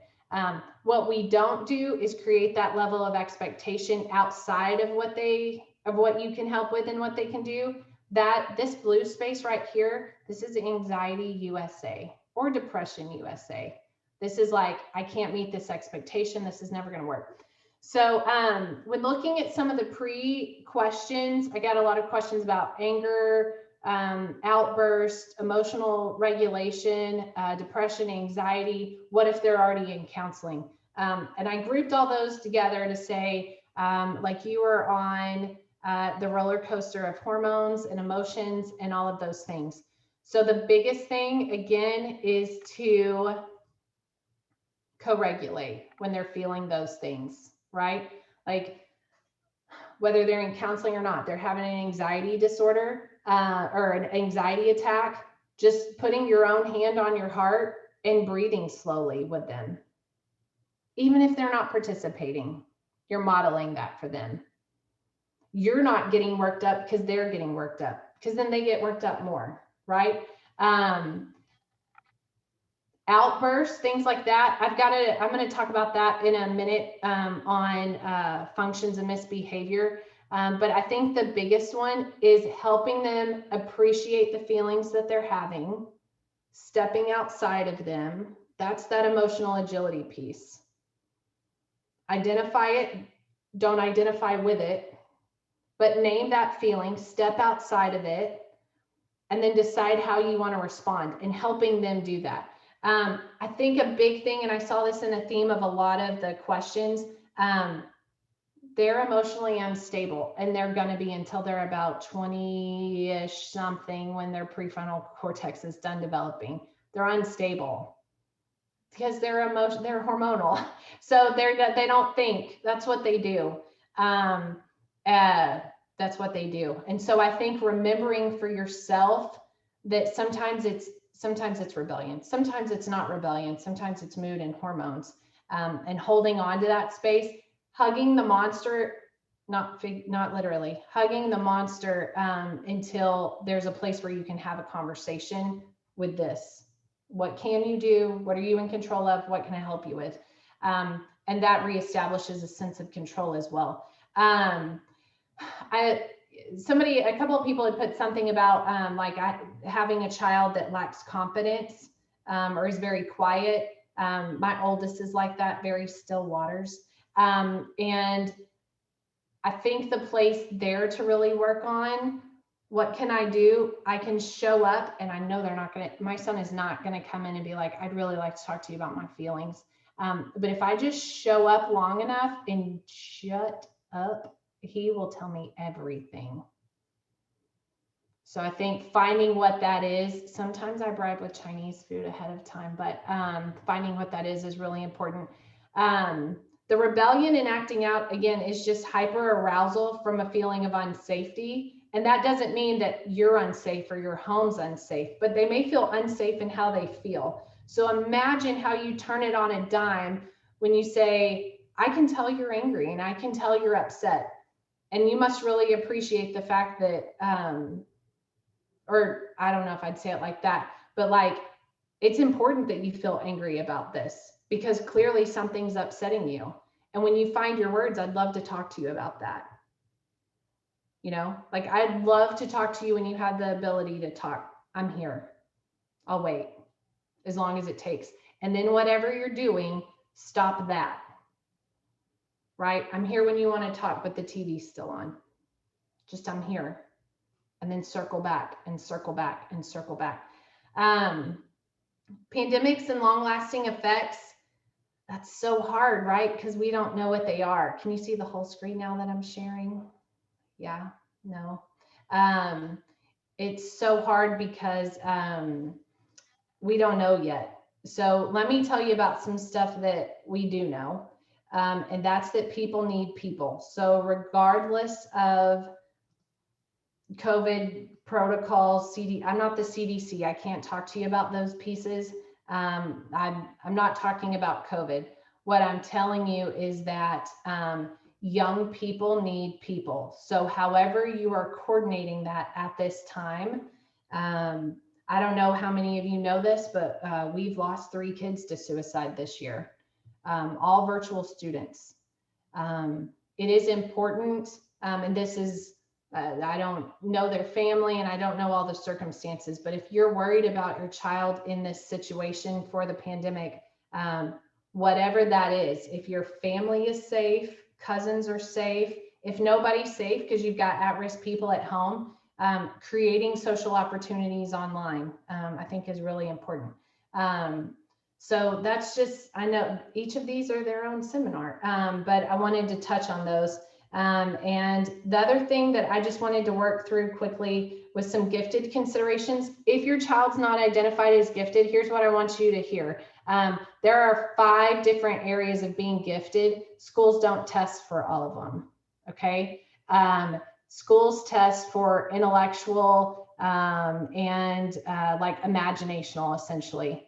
What we don't do is create that level of expectation outside of what you can help with and what they can do. That this blue space right here, this is anxiety USA or depression USA. This is like, I can't meet this expectation. This is never going to work. So when looking at some of the pre-questions, I got a lot of questions about anger, outburst, emotional regulation, depression, anxiety. What if they're already in counseling? And I grouped all those together to say, like, you are on the roller coaster of hormones and emotions and all of those things. So the biggest thing, again, is to co-regulate when they're feeling those things, right? Like, whether they're in counseling or not, they're having an anxiety disorder or an anxiety attack, just putting your own hand on your heart and breathing slowly with them. Even if they're not participating, you're modeling that for them. You're not getting worked up because they're getting worked up, because then they get worked up more, right? Outbursts, things like that. I'm going to talk about that in a minute on functions of misbehavior. But I think the biggest one is helping them appreciate the feelings that they're having, stepping outside of them. That's that emotional agility piece. Identify it, don't identify with it, but name that feeling, step outside of it, and then decide how you want to respond, and helping them do that. I think a big thing, and I saw this in a theme of a lot of the questions, they're emotionally unstable, and they're going to be until they're about 20-ish something, when their prefrontal cortex is done developing. They're unstable because they're hormonal. So they don't think. That's what they do. That's what they do. And so I think remembering for yourself that sometimes it's rebellion. Sometimes it's not rebellion. Sometimes it's mood and hormones. And holding on to that space, hugging the monster, not literally, hugging the monster until there's a place where you can have a conversation with this. What can you do? What are you in control of? What can I help you with? And that reestablishes a sense of control as well. A couple of people had put something about having a child that lacks confidence or is very quiet. My oldest is like that, very still waters. And I think the place there to really work on, what can I do? I can show up, and I know my son is not going to come in and be like, I'd really like to talk to you about my feelings. But if I just show up long enough and shut up, he will tell me everything. So I think finding what that is, sometimes I bribe with Chinese food ahead of time, but finding what that is really important. The rebellion and acting out, again, is just hyper arousal from a feeling of unsafety. And that doesn't mean that you're unsafe or your home's unsafe, but they may feel unsafe in how they feel. So imagine how you turn it on a dime when you say, I can tell you're angry and I can tell you're upset. And you must really appreciate the fact that, or I don't know if I'd say it like that, but like, it's important that you feel angry about this because clearly something's upsetting you. And when you find your words, I'd love to talk to you about that. You know, like, I'd love to talk to you when you have the ability to talk. I'm here. I'll wait as long as it takes. And then whatever you're doing, stop that. Right? I'm here when you want to talk, but the TV's still on. Just, I'm here. And then circle back and circle back and circle back. Pandemics and long-lasting effects, that's so hard, right? Because we don't know what they are. Can you see the whole screen now that I'm sharing? Yeah, no. It's so hard because we don't know yet. So let me tell you about some stuff that we do know. And that's that people need people. So regardless of COVID protocols, I'm not the CDC. I can't talk to you about those pieces. I'm not talking about COVID. What I'm telling you is that young people need people. So however you are coordinating that at this time, I don't know how many of you know this, but we've lost 3 kids to suicide this year, all virtual students. It is important, and this is, I don't know their family and I don't know all the circumstances, but if you're worried about your child in this situation for the pandemic, whatever that is, if your family is safe, cousins are safe, if nobody's safe because you've got at-risk people at home, creating social opportunities online, I think is really important. So that's just, I know each of these are their own seminar, but I wanted to touch on those. And the other thing that I just wanted to work through quickly was some gifted considerations. If your child's not identified as gifted, here's what I want you to hear. There are 5 different areas of being gifted. Schools don't test for all of them, okay? Schools test for intellectual and like imaginational, essentially.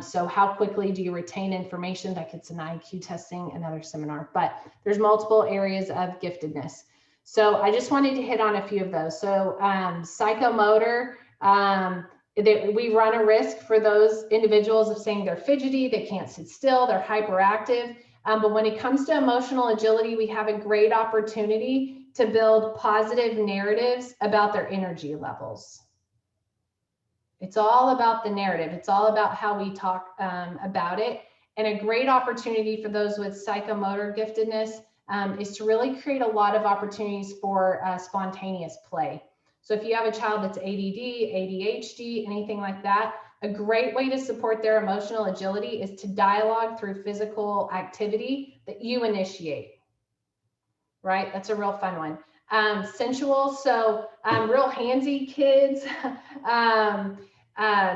So how quickly do you retain information? Like it's an IQ testing, another seminar, but there's multiple areas of giftedness. So I just wanted to hit on a few of those. So psychomotor, we run a risk for those individuals of saying they're fidgety, they can't sit still, they're hyperactive. But when it comes to emotional agility, we have a great opportunity to build positive narratives about their energy levels. It's all about the narrative. It's all about how we talk about it. And a great opportunity for those with psychomotor giftedness is to really create a lot of opportunities for spontaneous play. So if you have a child that's ADD, ADHD, anything like that, a great way to support their emotional agility is to dialogue through physical activity that you initiate, right? That's a real fun one. Sensual, so real handsy kids,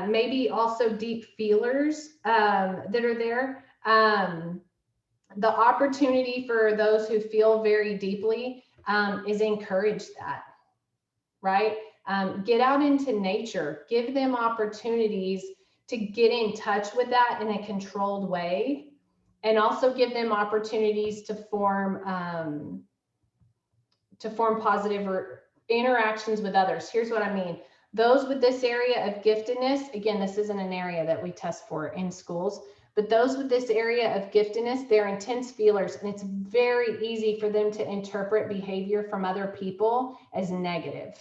maybe also deep feelers that are there. The opportunity for those who feel very deeply is encourage that, right? Get out into nature, give them opportunities to get in touch with that in a controlled way, and also give them opportunities to form positive interactions with others. Here's what I mean. Those with this area of giftedness, again, this isn't an area that we test for in schools, but those with this area of giftedness, they're intense feelers, and it's very easy for them to interpret behavior from other people as negative.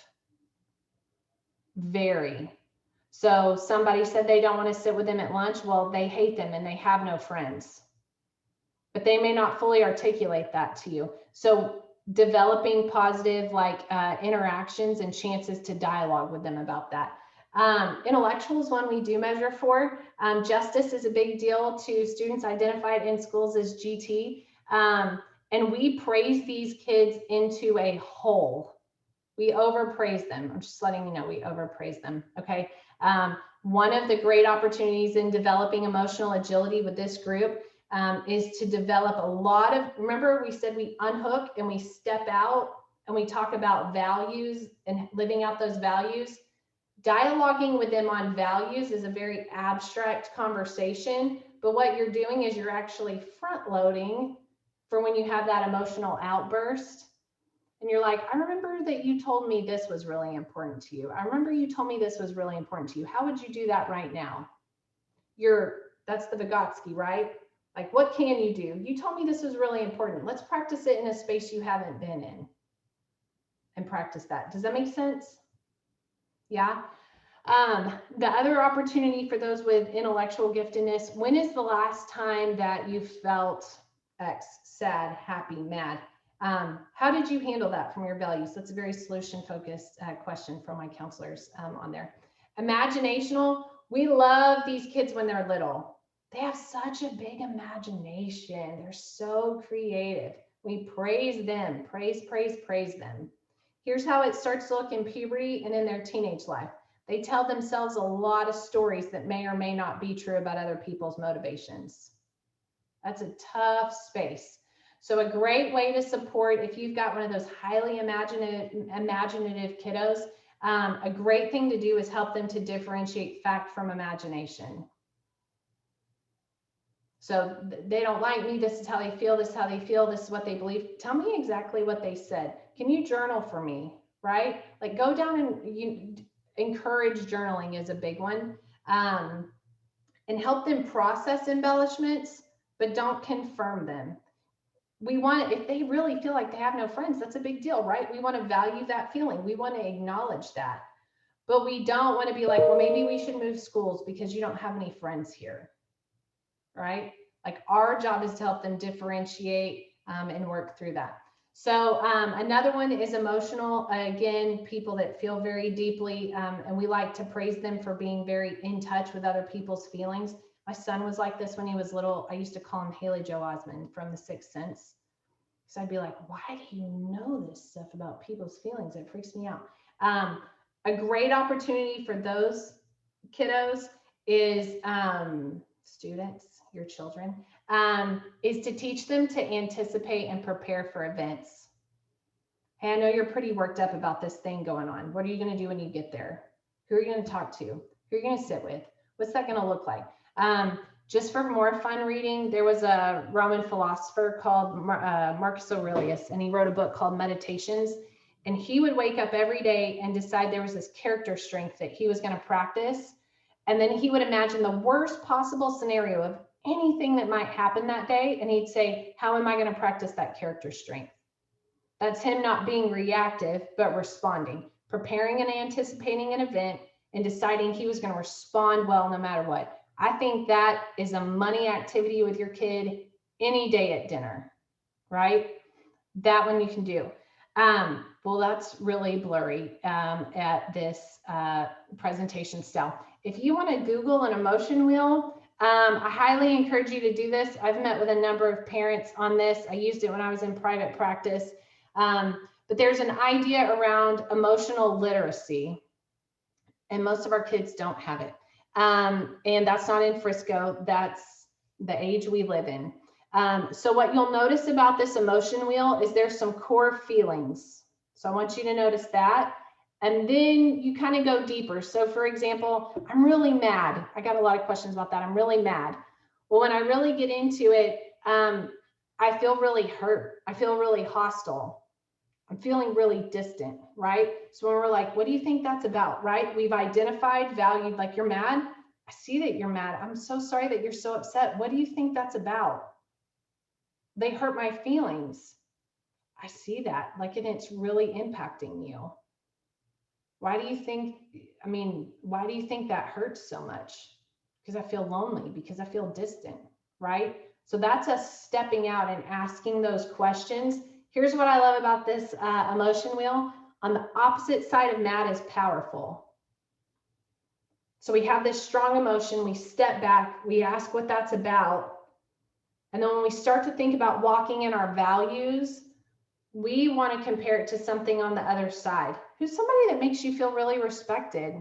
Very. So somebody said they don't want to sit with them at lunch. Well, they hate them and they have no friends, but they may not fully articulate that to you. So developing positive interactions and chances to dialogue with them about that. Intellectual is one we do measure for. Justice is a big deal to students identified in schools as GT. And we praise these kids into a whole. We overpraise them. I'm just letting you know, we overpraise them, okay? One of the great opportunities in developing emotional agility with this group is to develop a lot of, remember we said we unhook and we step out and we talk about values and living out those values. Dialoguing with them on values is a very abstract conversation, but what you're doing is you're actually front loading for when you have that emotional outburst. And you're like, I remember that you told me this was really important to you. I remember you told me this was really important to you. How would you do that right now? That's the Vygotsky, right? Like, what can you do? You told me this was really important. Let's practice it in a space you haven't been in and practice that. Does that make sense? Yeah. The other opportunity for those with intellectual giftedness, when is the last time that you felt X, sad, happy, mad? How did you handle that from your values? That's a very solution-focused question from my counselors on there. Imaginational, we love these kids when they're little. They have such a big imagination. They're so creative. We praise them, praise them. Here's how it starts to look in puberty and in their teenage life. They tell themselves a lot of stories that may or may not be true about other people's motivations. That's a tough space. So a great way to support, if you've got one of those highly imaginative kiddos, a great thing to do is help them to differentiate fact from imagination. So they don't like me, this is how they feel, this is how they feel, this is what they believe. Tell me exactly what they said. Can you journal for me, right? Like go down and you encourage journaling is a big one. And help them process embellishments, but don't confirm them. We want, if they really feel like they have no friends, that's a big deal, right? We want to value that feeling. We want to acknowledge that. But we don't want to be like, well, maybe we should move schools because you don't have any friends here, right? Like our job is to help them differentiate and work through that. So another one is emotional. Again, people that feel very deeply, and we like to praise them for being very in touch with other people's feelings. My son was like this when he was little. I used to call him Haley Joe Osmond from The Sixth Sense. So I'd be like, why do you know this stuff about people's feelings? It freaks me out. A great opportunity for those kiddos is students, your children, is to teach them to anticipate and prepare for events. Hey, I know you're pretty worked up about this thing going on. What are you going to do when you get there? Who are you going to talk to? Who are you going to sit with? What's that going to look like? Just for more fun reading, there was a Roman philosopher called Marcus Aurelius, and he wrote a book called Meditations. And he would wake up every day and decide there was this character strength that he was going to practice. And then he would imagine the worst possible scenario of anything that might happen that day. And he'd say, how am I going to practice that character strength? That's him not being reactive, but responding, preparing and anticipating an event and deciding he was going to respond well no matter what. I think that is a money activity with your kid any day at dinner, right? That one you can do. Well, that's really blurry at this presentation style. If you want to Google an emotion wheel, I highly encourage you to do this. I've met with a number of parents on this. I used it when I was in private practice. But there's an idea around emotional literacy, and most of our kids don't have it. And that's not in Frisco. That's the age we live in. So what you'll notice about this emotion wheel is there's some core feelings. So I want you to notice that. And then you kind of go deeper. So for example, I'm really mad. I got a lot of questions about that. I'm really mad. Well, when I really get into it, I feel really hurt. I feel really hostile. I'm feeling really distant, right? So when we're like, what do you think that's about, right? We've identified, valued, like you're mad. I see that you're mad. I'm so sorry that you're so upset. What do you think that's about? They hurt my feelings. I see that, like, and it's really impacting you. Why do you think, why do you think that hurts so much? Because I feel lonely, because I feel distant, right? So that's us stepping out and asking those questions. Here's what I love about this emotion wheel. On the opposite side of mad is powerful. So we have this strong emotion, we step back, we ask what that's about. And then when we start to think about walking in our values, we want to compare it to something on the other side. Who's somebody that makes you feel really respected?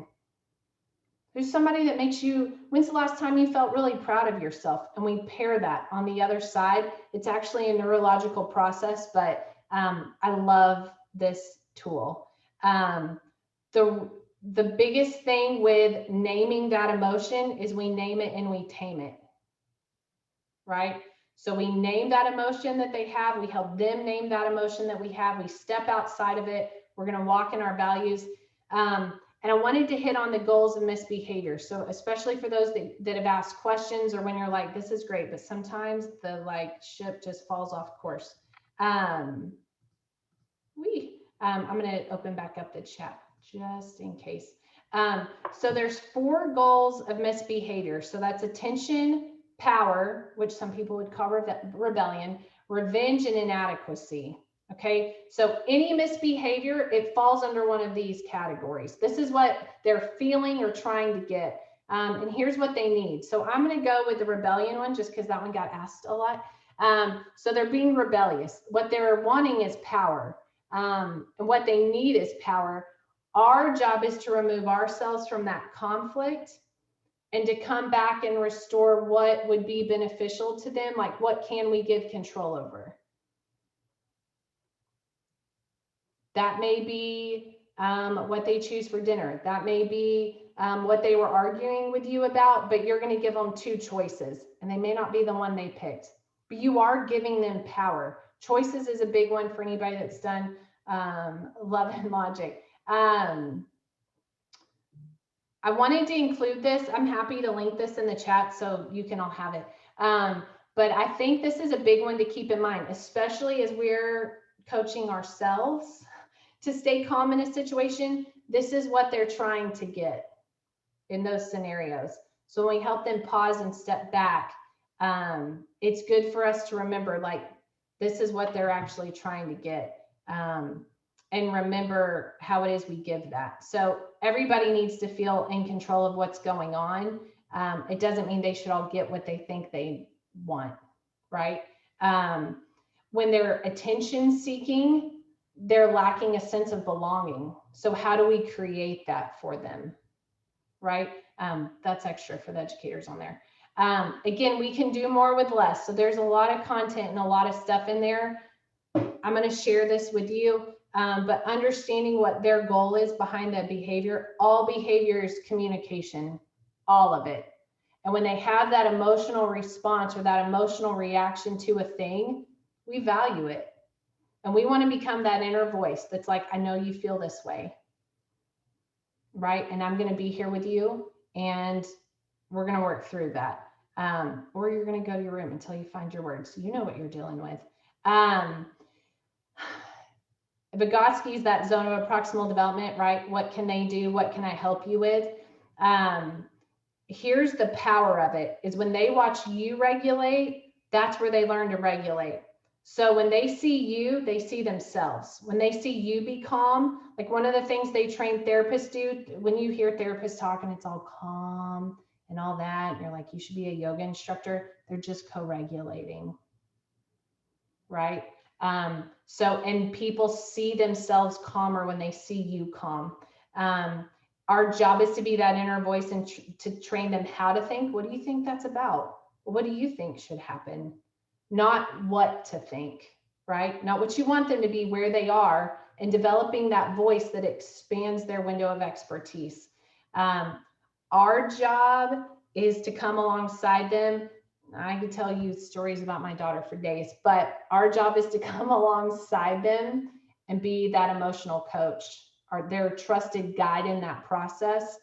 Who's somebody that makes you, when's the last time you felt really proud of yourself? And we pair that on the other side. It's actually a neurological process, but I love this tool. The biggest thing with naming that emotion is we name it and we tame it, right? So we name that emotion that they have. We help them name that emotion that we have. We step outside of it. We're going to walk in our values. And I wanted to hit on the goals of misbehavior. So especially for those that have asked questions, or when you're like, this is great, but sometimes the ship just falls off course. I'm going to open back up the chat just in case. So there's 4 goals of misbehavior. So that's attention, power, which some people would call rebellion, revenge, and inadequacy. Okay, so any misbehavior, it falls under one of these categories. This is what they're feeling or trying to get. And here's what they need. So I'm going to go with the rebellion one just because that one got asked a lot. So they're being rebellious. What they're wanting is power. And what they need is power. Our job is to remove ourselves from that conflict and to come back and restore what would be beneficial to them. Like, what can we give control over? That may be what they choose for dinner. That may be what they were arguing with you about, but you're going to give them two choices and they may not be the one they picked, but you are giving them power. Choices is a big one for anybody that's done love and logic. I wanted to include this. I'm happy to link this in the chat so you can all have it. But I think this is a big one to keep in mind, especially as we're coaching ourselves to stay calm in a situation. This is what they're trying to get in those scenarios. So when we help them pause and step back, it's good for us to remember, like, this is what they're actually trying to get. And remember how it is we give that. So everybody needs to feel in control of what's going on. It doesn't mean they should all get what they think they want, right? When they're attention seeking, they're lacking a sense of belonging. So how do we create that for them, right? That's extra for the educators on there. Again, we can do more with less. So there's a lot of content and a lot of stuff in there. I'm going to share this with you. But understanding what their goal is behind that behavior. All behavior is communication, all of it. And when they have that emotional response or that emotional reaction to a thing, we value it. And we want to become that inner voice that's like, I know you feel this way, right? And I'm going to be here with you and we're going to work through that. Or you're going to go to your room until you find your words. You know what you're dealing with. Vygotsky's that zone of proximal development, right? What can they do? What can I help you with? Here's the power of it is when they watch you regulate, that's where they learn to regulate. So when they see you, they see themselves. When they see you be calm, like one of the things they train therapists do, when you hear therapists talking, it's all calm and all that, and you're like, you should be a yoga instructor. They're just co-regulating, right? And people see themselves calmer when they see you calm. Our job is to be that inner voice and to train them how to think. What do you think that's about? What do you think should happen? Not what to think, right? Not what you want them to be, where they are, and developing that voice that expands their window of expertise. Our job is to come alongside them. I could tell you stories about my daughter for days, but our job is to come alongside them and be that emotional coach, or their trusted guide in that process,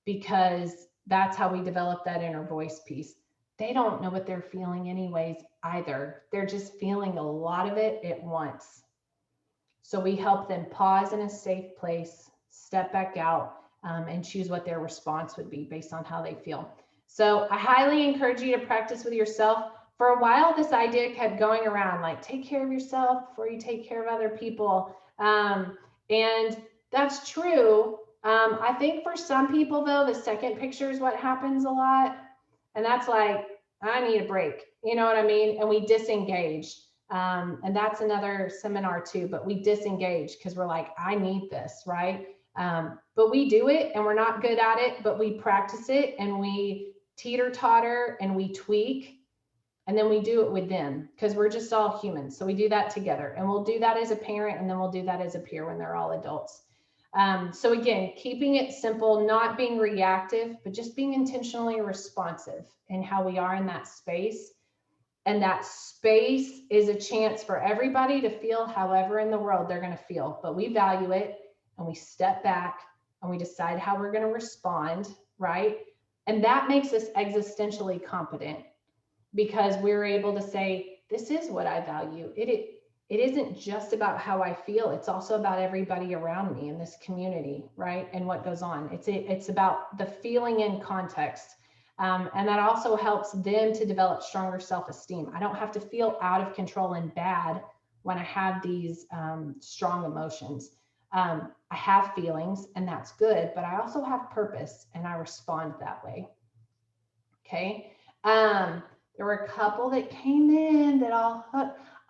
because that's how we develop that inner voice piece. They don't know what they're feeling anyways either. They're just feeling a lot of it at once. So we help them pause in a safe place, step back out, and choose what their response would be based on how they feel. So I highly encourage you to practice with yourself. For a while, this idea kept going around, like, take care of yourself before you take care of other people. And that's true. I think for some people, though, the second picture is what happens a lot. And that's like, I need a break. You know what I mean? And we disengage. And that's another seminar too, but we disengage because we're like, I need this, right? But we do it and we're not good at it, but we practice it and we teeter-totter and we tweak, and then we do it with them because we're just all humans. So we do that together, and we'll do that as a parent, and then we'll do that as a peer when they're all adults. So again, keeping it simple, not being reactive, but just being intentionally responsive in how we are in that space. And that space is a chance for everybody to feel however in the world they're going to feel, but we value it and we step back and we decide how we're going to respond, right? And that makes us existentially competent because we're able to say, this is what I value. It isn't just about how I feel. It's also about everybody around me in this community, right? And what goes on. It's about the feeling in context. And that also helps them to develop stronger self-esteem. I don't have to feel out of control and bad when I have these strong emotions. I have feelings and that's good, but I also have purpose and I respond that way. Okay. There were a couple that came in that all,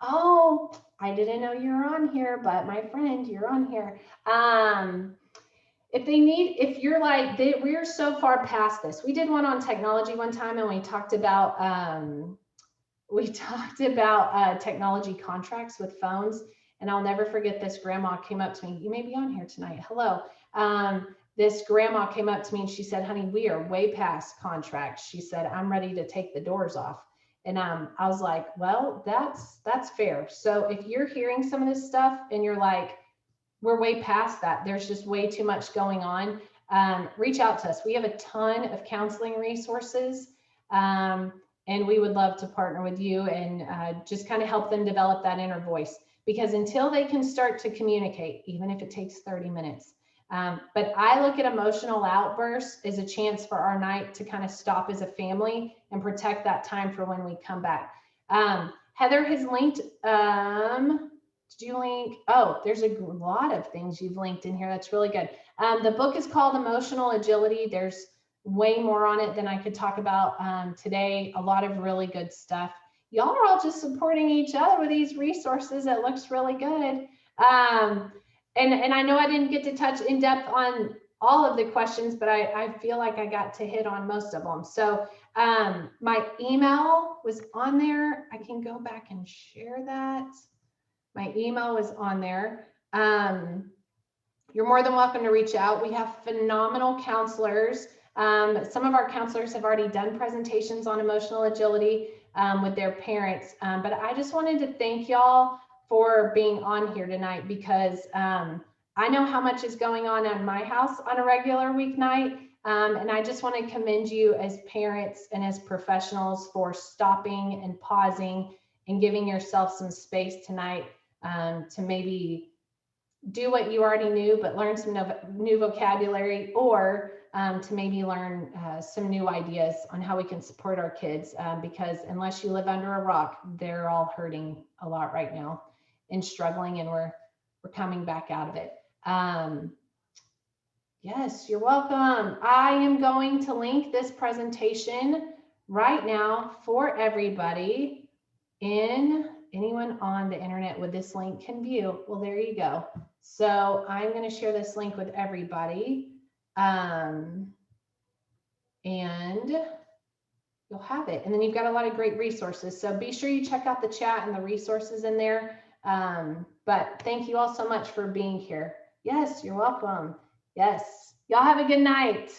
oh, I didn't know you were on here, but my friend, you're on here. If you're like, we're so far past this. We did one on technology one time, and we talked about technology contracts with phones. And I'll never forget this. Grandma came up to me. You may be on here tonight. Hello. This grandma came up to me and she said, honey, we are way past contracts. She said, I'm ready to take the doors off. And I was like, well, that's fair. So if you're hearing some of this stuff and you're like, we're way past that, there's just way too much going on, reach out to us. We have a ton of counseling resources, and we would love to partner with you and just kind of help them develop that inner voice, because until they can start to communicate, even if it takes 30 minutes, but I look at emotional outbursts as a chance for our night to kind of stop as a family and protect that time for when we come back. Heather has linked, did you link? Oh, there's a lot of things you've linked in here. That's really good. The book is called Emotional Agility. There's way more on it than I could talk about today. A lot of really good stuff. Y'all are all just supporting each other with these resources. It looks really good. And I know I didn't get to touch in depth on all of the questions, but I feel like I got to hit on most of them. So my email was on there. I can go back and share that. My email was on there. You're more than welcome to reach out. We have phenomenal counselors. Some of our counselors have already done presentations on emotional agility with their parents. But I just wanted to thank y'all for being on here tonight, because I know how much is going on in my house on a regular weeknight. And I just want to commend you as parents and as professionals for stopping and pausing and giving yourself some space tonight to maybe do what you already knew, but learn some new vocabulary, or to maybe learn some new ideas on how we can support our kids, because unless you live under a rock, they're all hurting a lot right now and struggling, and we're coming back out of it. Yes, you're welcome. I am going to link this presentation right now for everybody. Anyone on the internet with this link can view. Well, there you go. So I'm going to share this link with everybody, and you'll have it. And then you've got a lot of great resources. So be sure you check out the chat and the resources in there. But thank you all so much for being here. Yes, you're welcome. Yes, y'all have a good night.